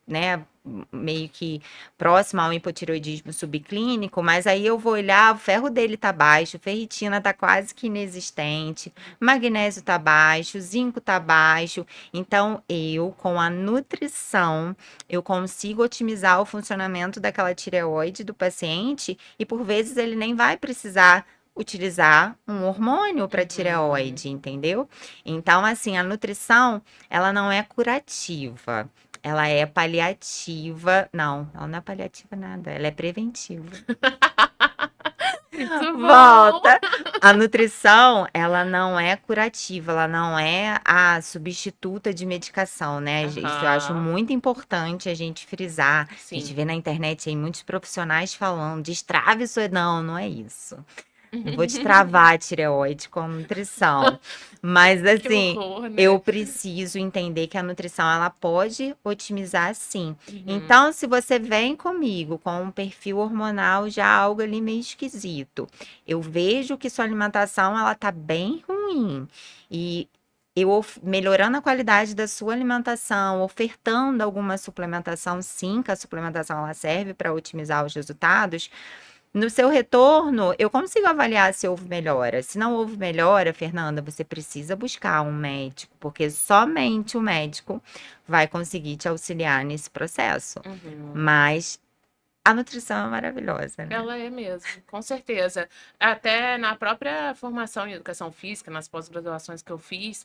B: né, meio que próximo ao hipotireoidismo subclínico, mas aí eu vou olhar, o ferro dele tá baixo, ferritina tá quase que inexistente, magnésio tá baixo, zinco tá baixo. Então, eu, com a nutrição, eu consigo otimizar o funcionamento daquela tireoide do paciente e por vezes ele nem vai precisar utilizar um hormônio para
A: Uhum.
B: tireoide, entendeu? Então, assim, a nutrição, ela não é curativa. Ela é paliativa. Não, ela não é paliativa nada. Ela é preventiva.
A: Muito bom.
B: Volta. A nutrição, ela não é curativa, ela não é a substituta de medicação, né? Isso eu acho
A: Aham.
B: muito importante a gente frisar. A gente
A: Sim.
B: vê na internet aí muitos profissionais falando, destrave isso. Não, não é isso. Não vou destravar a tireoide com nutrição. Mas
A: Que
B: assim,
A: horror,
B: eu
A: né?
B: preciso entender que a nutrição ela pode otimizar sim.
A: Uhum.
B: Então, se você vem comigo com um perfil hormonal já algo ali meio esquisito, eu vejo que sua alimentação ela tá bem ruim e melhorando a qualidade da sua alimentação, ofertando alguma suplementação, sim, que a suplementação ela serve para otimizar os resultados. No seu retorno, eu consigo avaliar se houve melhora. Se não houve melhora, Fernanda, você precisa buscar um médico, porque somente o médico vai conseguir te auxiliar nesse processo.
A: Uhum.
B: Mas a nutrição é maravilhosa, né?
A: Ela é mesmo, com certeza. Até na própria formação em educação física, nas pós-graduações que eu fiz,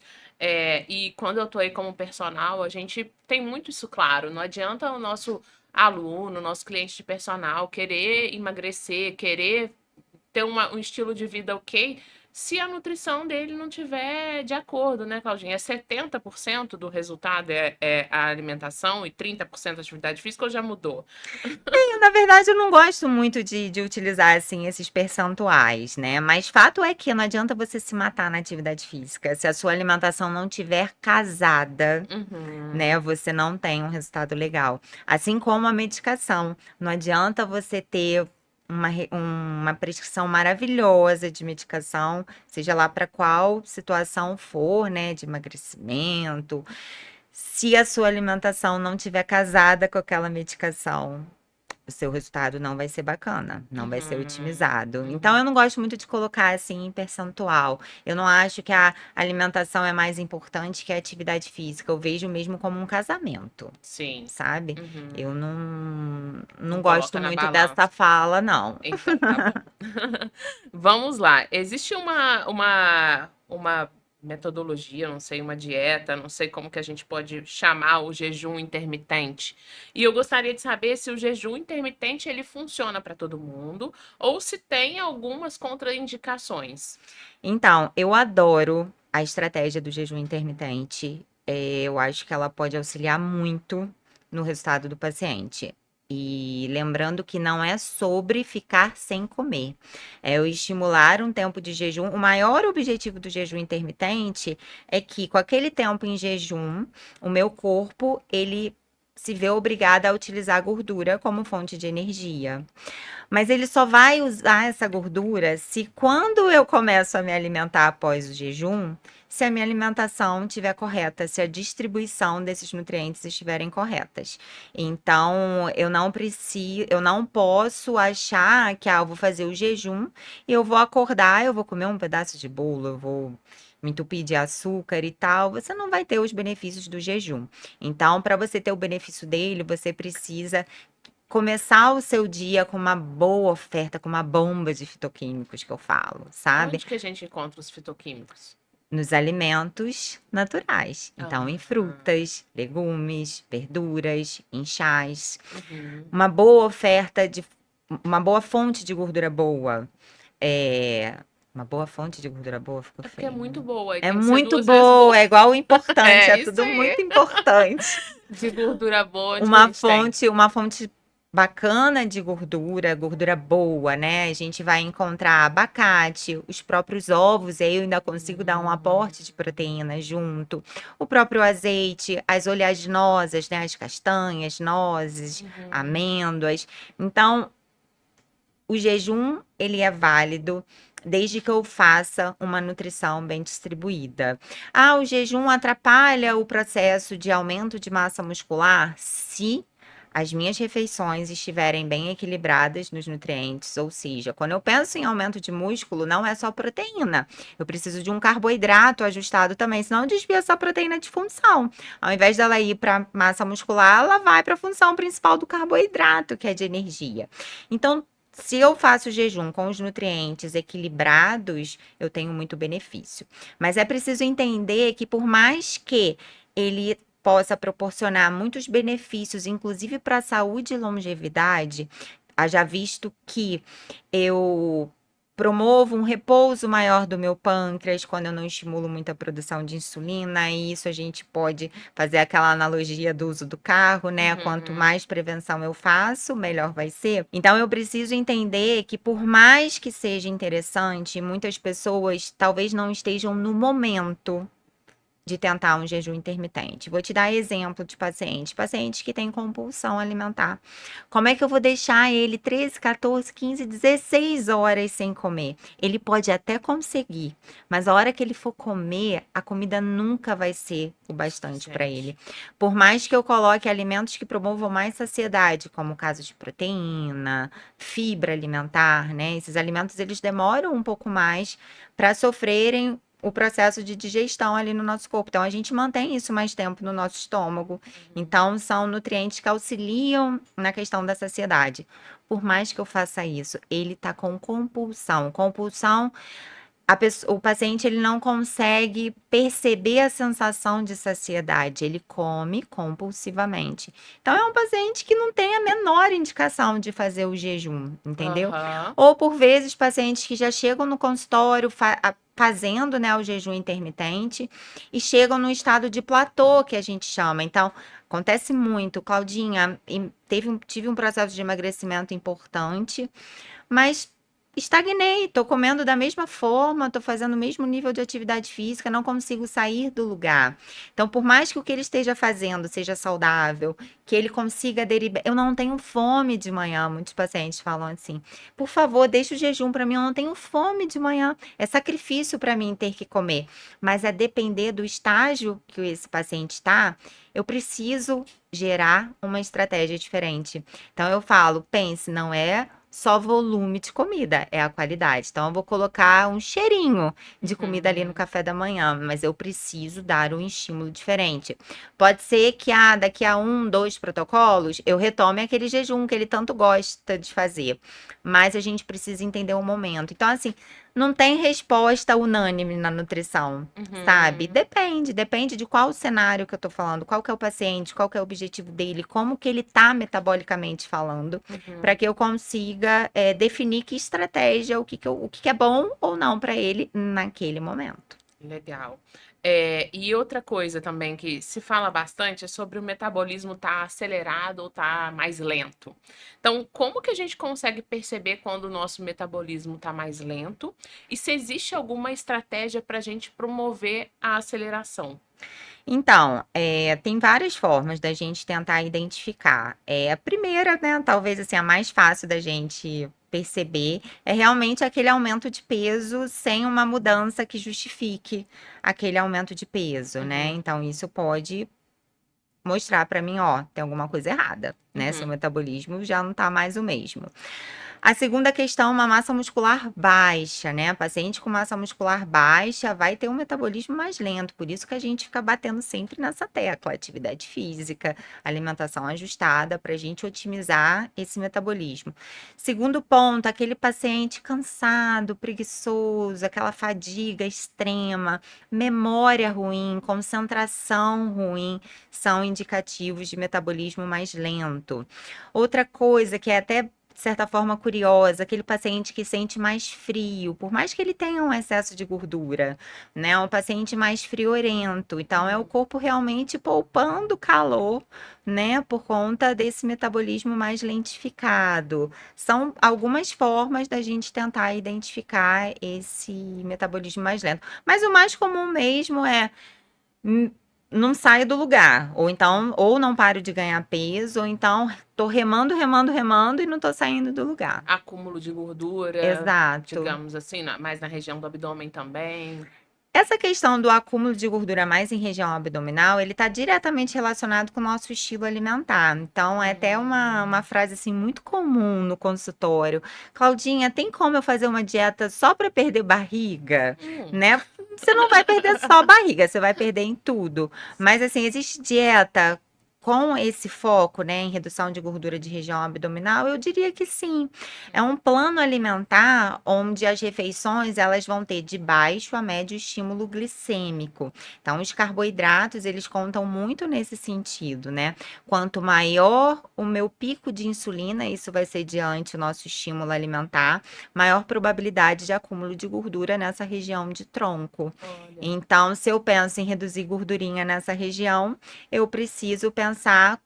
A: e quando eu tô aí como personal, a gente tem muito isso claro. Não adianta o nosso aluno, nosso cliente de personal querer emagrecer, querer ter um estilo de vida ok se a nutrição dele não tiver de acordo, né, Claudinha? É 70% do resultado é a alimentação e 30% a atividade física ou já mudou?
B: Na verdade, eu não gosto muito de utilizar, assim, esses percentuais, né? Mas fato é que não adianta você se matar na atividade física. Se a sua alimentação não tiver casada,
A: Uhum.
B: né, você não tem um resultado legal. Assim como a medicação. Não adianta você ter uma prescrição maravilhosa de medicação, seja lá para qual situação for, né, de emagrecimento, se a sua alimentação não tiver casada com aquela medicação, o seu resultado não vai ser bacana, não vai ser
A: Uhum.
B: otimizado. Então,
A: Uhum.
B: eu não gosto muito de colocar assim em percentual. Eu não acho que a alimentação é mais importante que a atividade física. Eu vejo mesmo como um casamento,
A: Sim.
B: sabe? Eu
A: Uhum.
B: não
A: Não
B: gosto
A: coloca na
B: muito dessa
A: balança.
B: fala, não.
A: Então, tá bom. Vamos lá. Existe uma metodologia, não sei, uma dieta, não sei como que a gente pode chamar o jejum intermitente. E eu gostaria de saber se o jejum intermitente ele funciona para todo mundo ou se tem algumas contraindicações.
B: Então, eu adoro a estratégia do jejum intermitente. Eu acho que ela pode auxiliar muito no resultado do paciente. E lembrando que não é sobre ficar sem comer, é o estimular um tempo de jejum. O maior objetivo do jejum intermitente é que, com aquele tempo em jejum, o meu corpo ele se vê obrigado a utilizar a gordura como fonte de energia. Mas ele só vai usar essa gordura se quando eu começo a me alimentar após o jejum, se a minha alimentação estiver correta, se a distribuição desses nutrientes estiverem corretas. Então, eu não posso achar que eu vou fazer o jejum e eu vou acordar, eu vou comer um pedaço de bolo, eu vou me entupir de açúcar e tal, você não vai ter os benefícios do jejum. Então, para você ter o benefício dele, você precisa começar o seu dia com uma boa oferta, com uma bomba de fitoquímicos que eu falo, sabe?
A: Onde que a gente encontra os fitoquímicos?
B: Nos alimentos naturais. Então, em
A: Ah,
B: frutas, legumes, verduras, em chás.
A: uhum.
B: Uma boa oferta de uma boa fonte de gordura boa. É, uma boa fonte de gordura boa ficou
A: É porque é
B: feio,
A: muito
B: né?
A: boa e
B: É
A: tem que ser
B: muito
A: duas vezes
B: boa,
A: boa.
B: é igual o importante, é
A: É isso
B: tudo
A: aí.
B: muito importante.
A: De gordura boa, onde que a gente tem?
B: Uma fonte bacana de gordura, gordura boa, né? A gente vai encontrar abacate, os próprios ovos, e aí eu ainda consigo dar um aporte de proteína junto. O próprio azeite, as oleaginosas, né? As castanhas, nozes,
A: Uhum.
B: amêndoas. Então, o jejum, ele é válido desde que eu faça uma nutrição bem distribuída. Ah, o jejum atrapalha o processo de aumento de massa muscular? Se as minhas refeições estiverem bem equilibradas nos nutrientes, ou seja, quando eu penso em aumento de músculo, não é só proteína. Eu preciso de um carboidrato ajustado também, senão eu desvio essa proteína de função. Ao invés dela ir para massa muscular, ela vai para a função principal do carboidrato, que é de energia. Então, se eu faço jejum com os nutrientes equilibrados, eu tenho muito benefício. Mas é preciso entender que, por mais que ele possa proporcionar muitos benefícios, inclusive para a saúde e longevidade, haja visto que eu promovo um repouso maior do meu pâncreas quando eu não estimulo muito a produção de insulina, e isso a gente pode fazer aquela analogia do uso do carro, né? Quanto
A: Uhum.
B: mais prevenção eu faço, melhor vai ser. Então eu preciso entender que por mais que seja interessante, muitas pessoas talvez não estejam no momento de tentar um jejum intermitente. Vou te dar exemplo de pacientes que têm compulsão alimentar. Como é que eu vou deixar ele 13, 14, 15, 16 horas sem comer? Ele pode até conseguir, mas a hora que ele for comer, a comida nunca vai ser o bastante para
A: Suficiente.
B: ele. Por mais que eu coloque alimentos que promovam mais saciedade, como o caso de proteína, fibra alimentar, né? Esses alimentos eles demoram um pouco mais para sofrerem o processo de digestão ali no nosso corpo. Então, a gente mantém isso mais tempo no nosso estômago.
A: Uhum.
B: Então, são nutrientes que auxiliam na questão da saciedade. Por mais que eu faça isso, ele tá com compulsão. Compulsão o paciente ele não consegue perceber a sensação de saciedade, ele come compulsivamente. Então, é um paciente que não tem a menor indicação de fazer o jejum, entendeu?
A: Aham.
B: Ou, por vezes, pacientes que já chegam no consultório fazendo, né, o jejum intermitente e chegam no estado de platô, que a gente chama. Então, acontece muito. Claudinha, tive um processo de emagrecimento importante, mas estagnei, tô comendo da mesma forma, tô fazendo o mesmo nível de atividade física, não consigo sair do lugar. Então, por mais que o que ele esteja fazendo seja saudável, que ele consiga aderir, eu não tenho fome de manhã, muitos pacientes falam assim: "Por favor, deixa o jejum para mim, eu não tenho fome de manhã". É sacrifício para mim ter que comer, mas a depender do estágio que esse paciente está, eu preciso gerar uma estratégia diferente. Então eu falo, pense, não é só volume de comida, é a qualidade. Então eu vou colocar um cheirinho de comida ali no
A: Uhum.
B: café da manhã, mas eu preciso dar um estímulo diferente. Pode ser que daqui a 1, 2 protocolos eu retome aquele jejum que ele tanto gosta de fazer, mas a gente precisa entender o momento. Então, assim, não tem resposta unânime na nutrição. Sabe?
A: Uhum.
B: Depende de qual cenário que eu tô falando, qual que é o paciente, qual que é o objetivo dele, como que ele tá metabolicamente falando, para
A: Uhum.
B: que eu consiga definir que estratégia, o que que é bom ou não para ele naquele momento.
A: Legal. E outra coisa também que se fala bastante é sobre o metabolismo estar acelerado ou estar mais lento. Então, como que a gente consegue perceber quando o nosso metabolismo está mais lento? E se existe alguma estratégia para a gente promover a aceleração?
B: Então, tem várias formas da gente tentar identificar. A primeira, né, talvez assim, a mais fácil da gente perceber, é realmente aquele aumento de peso sem uma mudança que justifique aquele aumento de peso, né?
A: Uhum,
B: Então, isso pode mostrar para mim, ó, tem alguma coisa errada, né? Seu
A: uhum,
B: metabolismo já não tá mais o mesmo. A segunda questão, uma massa muscular baixa, né? Paciente com massa muscular baixa vai ter um metabolismo mais lento, por isso que a gente fica batendo sempre nessa tecla, atividade física, alimentação ajustada, para a gente otimizar esse metabolismo. Segundo ponto, aquele paciente cansado, preguiçoso, aquela fadiga extrema, memória ruim, concentração ruim, são indicativos de metabolismo mais lento. Outra coisa que é até de certa forma curiosa, aquele paciente que sente mais frio, por mais que ele tenha um excesso de gordura, né? Um paciente mais friorento. Então, é o
A: uhum.
B: corpo realmente poupando calor, né? Por conta desse metabolismo mais lentificado. São algumas formas da gente tentar identificar esse metabolismo mais lento. Mas o mais comum mesmo é Hum, não saio do lugar, ou então, ou não paro de ganhar peso, ou então tô remando, remando, remando e não tô saindo do lugar.
A: Acúmulo de gordura,
B: Exato.
A: digamos assim, mais na região do abdômen também.
B: Essa questão do acúmulo de gordura mais em região abdominal, ele está diretamente relacionado com o nosso estilo alimentar. Então, é até uma frase assim muito comum no consultório. Claudinha, tem como eu fazer uma dieta só para perder barriga?
A: Hum,
B: Né? Você não vai perder só barriga, você vai perder em tudo. Mas assim, existe dieta com esse foco, né, em redução de gordura de região abdominal? Eu diria que sim. É um plano alimentar onde as refeições elas vão ter de baixo a médio estímulo glicêmico. Então, os carboidratos, eles contam muito nesse sentido, né? Quanto maior o meu pico de insulina, isso vai ser diante o nosso estímulo alimentar, maior probabilidade de acúmulo de gordura nessa região de tronco.
A: olha.
B: Então, se eu penso em reduzir gordurinha nessa região, eu preciso pensar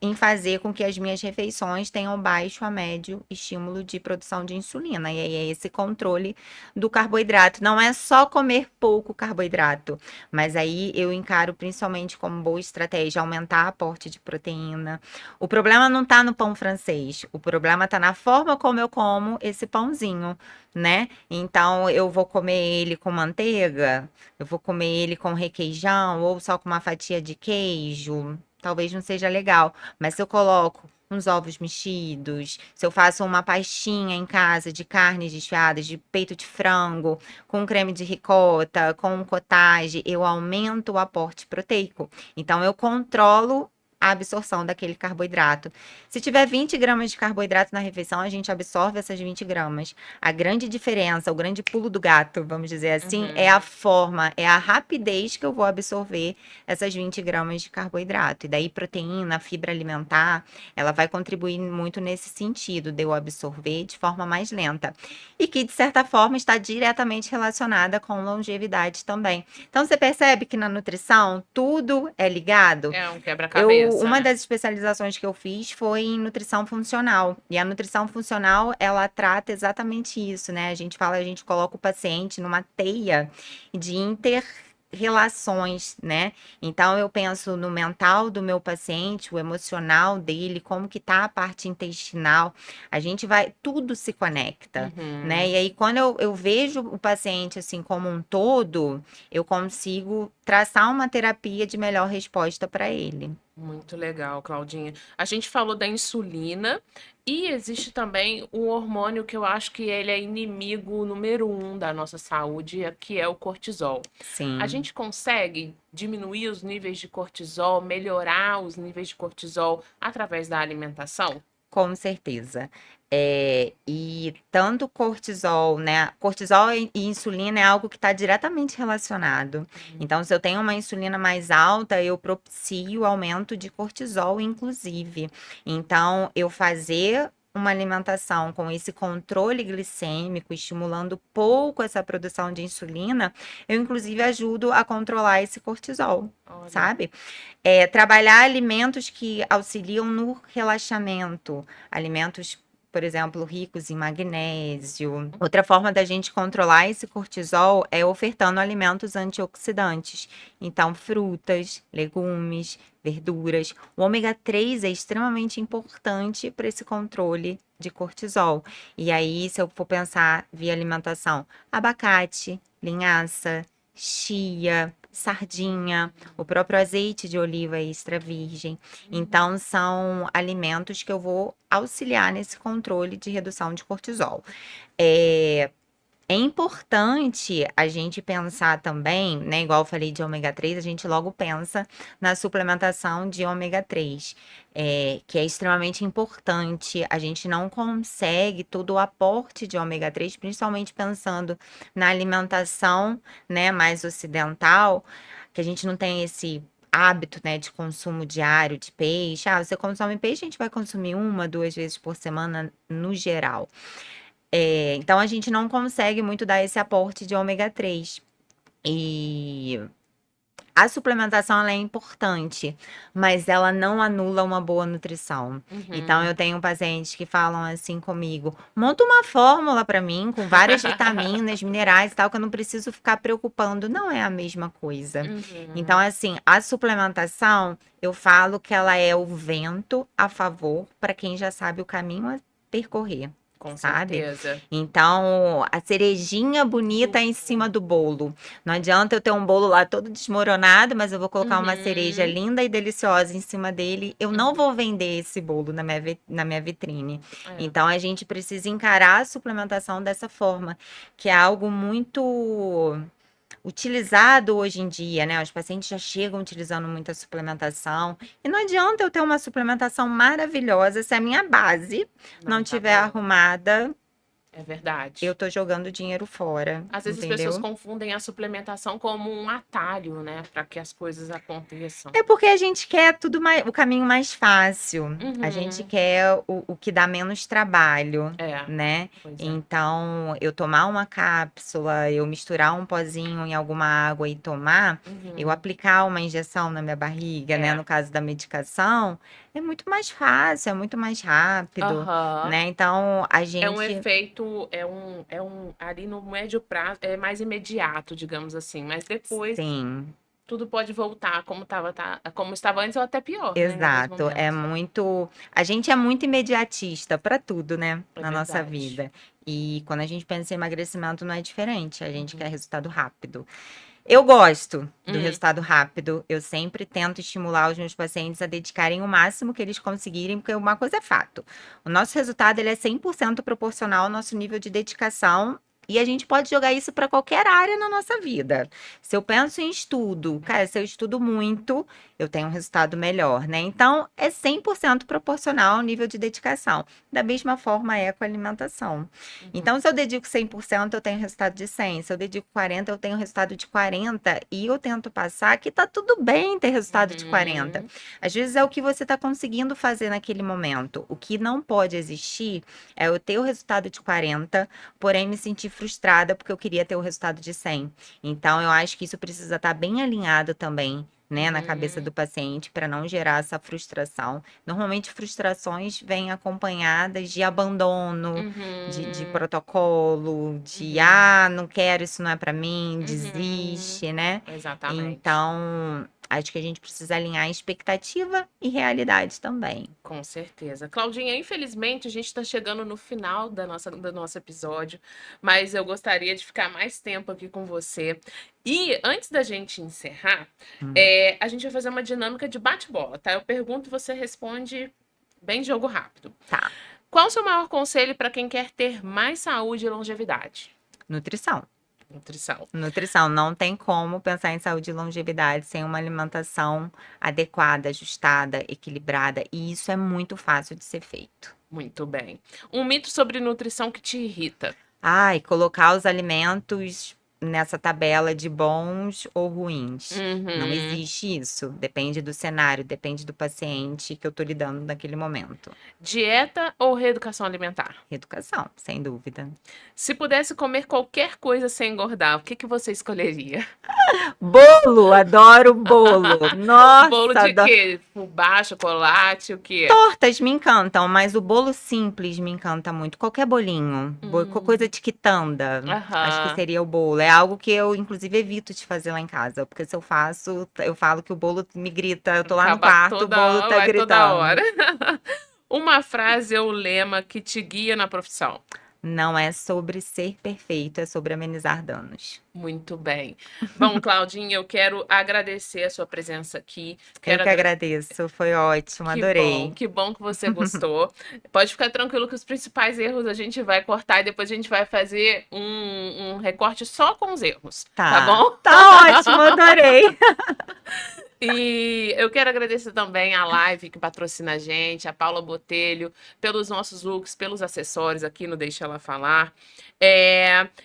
B: em fazer com que as minhas refeições tenham baixo a médio estímulo de produção de insulina. E aí é esse controle do carboidrato. Não é só comer pouco carboidrato, mas aí eu encaro principalmente como boa estratégia aumentar aporte de proteína. O problema não está no pão francês, o problema está na forma como eu como esse pãozinho, né? Então eu vou comer ele com manteiga, eu vou comer ele com requeijão ou só com uma fatia de queijo. Talvez não seja legal. Mas se eu coloco uns ovos mexidos, se eu faço uma pastinha em casa de carnes desfiadas, de peito de frango, com creme de ricota, com cottage, eu aumento o aporte proteico. Então, eu controlo a absorção daquele carboidrato. Se tiver 20 gramas de carboidrato na refeição, a gente absorve essas 20 gramas. A grande diferença, o grande pulo do gato, vamos dizer assim, é a
A: Uhum.
B: forma, é a rapidez que eu vou absorver essas 20 gramas de carboidrato. E daí, proteína, fibra alimentar, ela vai contribuir muito nesse sentido, de eu absorver de forma mais lenta. E que, de certa forma, está diretamente relacionada com longevidade também. Então, você percebe que na nutrição tudo é ligado?
A: É um quebra-cabeça,
B: Uma
A: né?
B: das especializações que eu fiz foi em nutrição funcional. E a nutrição funcional, ela trata exatamente isso, né? A gente fala, a gente coloca o paciente numa teia de inter-relações, né? Então eu penso no mental do meu paciente, o emocional dele, como que tá a parte intestinal. A gente vai, tudo se conecta, né?
A: Uhum.
B: E aí quando eu vejo o paciente assim como um todo, eu consigo traçar uma terapia de melhor resposta para ele.
A: Muito legal, Claudinha. A gente falou da insulina e existe também um hormônio que eu acho que ele é inimigo número um da nossa saúde, que é o cortisol. A
B: Sim,
A: gente consegue diminuir os níveis de cortisol, melhorar os níveis de cortisol através da alimentação?
B: com certeza. E tanto cortisol, né? Cortisol e insulina é algo que está diretamente relacionado. Então, se eu tenho uma insulina mais alta, eu propicio aumento de cortisol, inclusive. Então, eu fazer uma alimentação com esse controle glicêmico, estimulando pouco essa produção de insulina, eu inclusive ajudo a controlar esse cortisol,
A: Olha.
B: sabe? Trabalhar alimentos que auxiliam no relaxamento, alimentos, por exemplo, ricos em magnésio. Outra forma da gente controlar esse cortisol é ofertando alimentos antioxidantes. Então, frutas, legumes, verduras. O ômega 3 é extremamente importante para esse controle de cortisol. E aí, se eu for pensar via alimentação, abacate, linhaça, chia, sardinha, o próprio azeite de oliva extra virgem. Então, são alimentos que eu vou auxiliar nesse controle de redução de cortisol. É, é importante a gente pensar também, né? Igual eu falei de ômega 3, a gente logo pensa na suplementação de ômega 3, que é extremamente importante. A gente não consegue todo o aporte de ômega 3, principalmente pensando na alimentação, né, mais ocidental, que a gente não tem esse hábito, né, de consumo diário de peixe. Ah, você consome peixe, a gente vai consumir uma, duas vezes por semana no geral. Então a gente não consegue muito dar esse aporte de ômega 3. E a suplementação ela é importante, mas ela não anula uma boa nutrição. Então
A: Uhum.
B: eu tenho pacientes que falam assim comigo: monta uma fórmula para mim com várias vitaminas, minerais e tal, que eu não preciso ficar preocupando. Não é a mesma coisa. Então,
A: Uhum.
B: assim, a suplementação, eu falo que ela é o vento a favor para quem já sabe o caminho a percorrer.
A: Com
B: Sabe?
A: certeza.
B: Então, a cerejinha bonita em cima do bolo. Não adianta eu ter um bolo lá todo desmoronado, mas eu vou colocar uma cereja
A: Uhum.
B: linda e deliciosa em cima dele. Eu não
A: Uhum.
B: vou vender esse bolo na minha vitrine.
A: É.
B: Então, a gente precisa encarar a suplementação dessa forma, que é algo muito utilizado hoje em dia, né? Os pacientes já chegam utilizando muita suplementação. E não adianta eu ter uma suplementação maravilhosa se a minha base
A: Não
B: não
A: tá
B: tiver
A: boa.
B: arrumada,
A: É
B: eu
A: verdade.
B: tô jogando dinheiro fora,
A: Às vezes as pessoas
B: entendeu?
A: confundem a suplementação como um atalho, né, para que as coisas aconteçam.
B: É porque a gente quer tudo mais, o caminho mais fácil. A gente
A: Uhum.
B: quer o que dá menos trabalho,
A: É,
B: né?
A: pois é.
B: Então, eu tomar uma cápsula, eu misturar um pozinho em alguma água e tomar, eu
A: Uhum.
B: aplicar uma injeção na minha barriga, né?
A: É.
B: No caso da medicação, é muito mais fácil, é muito mais rápido,
A: Aham.
B: né? Então, a
A: É um
B: gente,
A: efeito, ali no médio prazo, é mais imediato, digamos assim, mas depois
B: sim.
A: tudo pode voltar como como estava antes ou até pior, né, em alguns
B: Exato, é
A: momentos.
B: muito. A gente é muito imediatista para tudo, né,
A: É
B: na nossa
A: verdade.
B: vida. E quando a gente pensa em emagrecimento, não é diferente. A gente quer
A: Uhum.
B: resultado rápido. Eu gosto do
A: Hum,
B: resultado rápido. Eu sempre tento estimular os meus pacientes a dedicarem o máximo que eles conseguirem, porque uma coisa é fato: o nosso resultado ele é 100% proporcional ao nosso nível de dedicação E a gente pode jogar isso para qualquer área na nossa vida. Se eu penso em estudo, cara, se eu estudo muito, eu tenho um resultado melhor, né? Então, é 100% proporcional ao nível de dedicação. Da mesma forma é com a alimentação.
A: Uhum.
B: Então, se eu dedico 100%, eu tenho resultado de 100. Se eu dedico 40, eu tenho resultado de 40. E eu tento passar que tá tudo bem ter resultado de 40.
A: Uhum.
B: Às vezes é o que você está conseguindo fazer naquele momento. O que não pode existir é eu ter o resultado de 40, porém me sentir frustrada porque eu queria ter o resultado de 100. Então, eu acho que isso precisa estar bem alinhado também, né, na cabeça do
A: Uhum.
B: paciente para não gerar essa frustração. Normalmente, frustrações vêm acompanhadas de abandono, de
A: Uhum.
B: protocolo, de
A: Uhum.
B: não quero, isso não é para mim,
A: Uhum.
B: desiste, né?
A: Exatamente.
B: Então, acho que a gente precisa alinhar expectativa e realidade também.
A: Com certeza. Claudinha, infelizmente a gente está chegando no final do nosso episódio, mas eu gostaria de ficar mais tempo aqui com você. E antes da gente encerrar,
B: Hum,
A: a gente vai fazer uma dinâmica de bate-bola, tá? Eu pergunto e você responde bem jogo rápido.
B: tá.
A: Qual o seu maior conselho para quem quer ter mais saúde e longevidade?
B: Nutrição.
A: Nutrição.
B: Nutrição. Não tem como pensar em saúde e longevidade sem uma alimentação adequada, ajustada, equilibrada. E isso é muito fácil de ser feito.
A: Muito bem. Um mito sobre nutrição que te irrita.
B: Ai, colocar os alimentos nessa tabela de bons ou ruins. Não
A: Uhum.
B: existe isso. Depende do cenário, depende do paciente que eu tô lidando naquele momento.
A: Dieta ou reeducação alimentar?
B: Educação, sem dúvida.
A: Se pudesse comer qualquer coisa sem engordar, o que que você escolheria?
B: Bolo, adoro bolo.
A: Bolo
B: Nossa,
A: de
B: adoro.
A: quê? Fubá, chocolate, o quê?
B: Tortas me encantam, mas o bolo simples me encanta muito. Qualquer bolinho, coisa
A: Hum,
B: de quitanda, acho que
A: aham.
B: seria o bolo. É algo que eu, inclusive, evito de fazer lá em casa, porque se eu faço, eu falo que o bolo me grita. Eu tô lá no
A: Acaba
B: quarto, o
A: toda
B: bolo
A: hora,
B: tá
A: vai toda hora.
B: gritando.
A: Uma frase ou lema que te guia na profissão.
B: Não é sobre ser perfeito, é sobre amenizar danos.
A: Muito bem. Bom, Claudinha, eu quero agradecer a sua presença aqui.
B: Eu
A: Quero
B: que
A: agra-
B: agradeço, foi ótimo, adorei.
A: que bom que você gostou. Pode ficar tranquilo que os principais erros a gente vai cortar e depois a gente vai fazer um recorte só com os erros, tá
B: Tá,
A: bom?
B: tá ótimo, adorei.
A: E eu quero agradecer também a Live que patrocina a gente, a Paula Botelho, pelos nossos looks, pelos acessórios aqui no Deixa Ela Falar.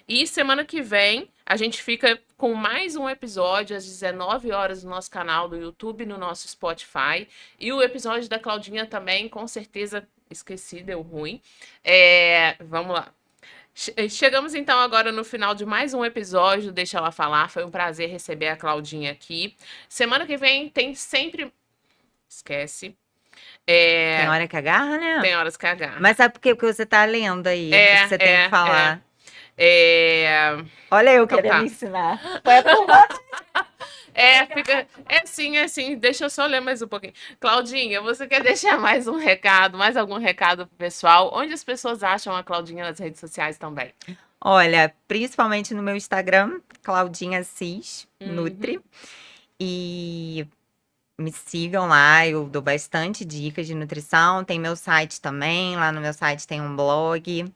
A: E semana que vem a gente fica com mais um episódio às 19 horas no nosso canal do YouTube, no nosso Spotify. E o episódio da Claudinha também, com certeza, esqueci, deu ruim. Vamos lá. Chegamos então agora no final de mais um episódio do Deixa Ela Falar. Foi um prazer receber a Claudinha aqui. Semana que vem tem sempre. Esquece.
B: Tem
A: É,
B: hora que agarra, né?
A: Tem horas que agarra.
B: Mas sabe por quê? Porque você tá lendo aí o que você
A: É,
B: tem que
A: é, é.
B: falar.
A: É...
B: Olha eu
A: Então
B: querendo
A: tá.
B: ensinar. Foi por você.
A: Fica. É sim. Deixa eu só ler mais um pouquinho. Claudinha, você quer deixar mais um recado, mais algum recado pro pessoal? Onde as pessoas acham a Claudinha nas redes sociais também?
B: Olha, principalmente no meu Instagram, Claudinha Cis,
A: Uhum.
B: Nutri. E me sigam lá, eu dou bastante dicas de nutrição. Tem meu site também, lá no meu site tem um blog.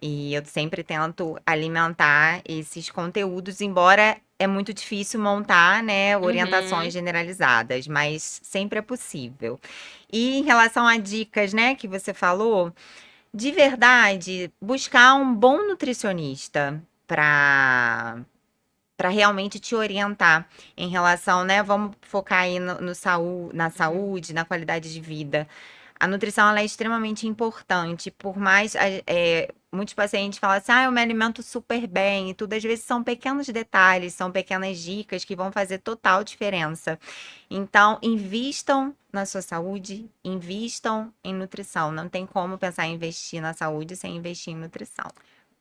B: E eu sempre tento alimentar esses conteúdos, embora é muito difícil montar, né, orientações
A: Uhum.
B: generalizadas, mas sempre é possível. E em relação a dicas, né, que você falou, de verdade, buscar um bom nutricionista para realmente te orientar em relação, né? Vamos focar aí na
A: Uhum.
B: saúde, na qualidade de vida. A nutrição ela é extremamente importante, por mais muitos pacientes falam assim, eu me alimento super bem e tudo, às vezes são pequenos detalhes, são pequenas dicas que vão fazer total diferença. Então, invistam na sua saúde, invistam em nutrição. Não tem como pensar em investir na saúde sem investir em nutrição.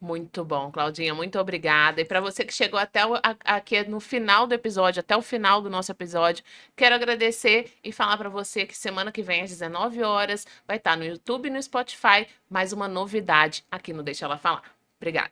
A: Muito bom, Claudinha, muito obrigada. E para você que chegou até aqui no final do episódio, até o final do nosso episódio, quero agradecer e falar para você que semana que vem às 19 horas vai estar no YouTube e no Spotify mais uma novidade aqui no Deixa Ela Falar. Obrigada.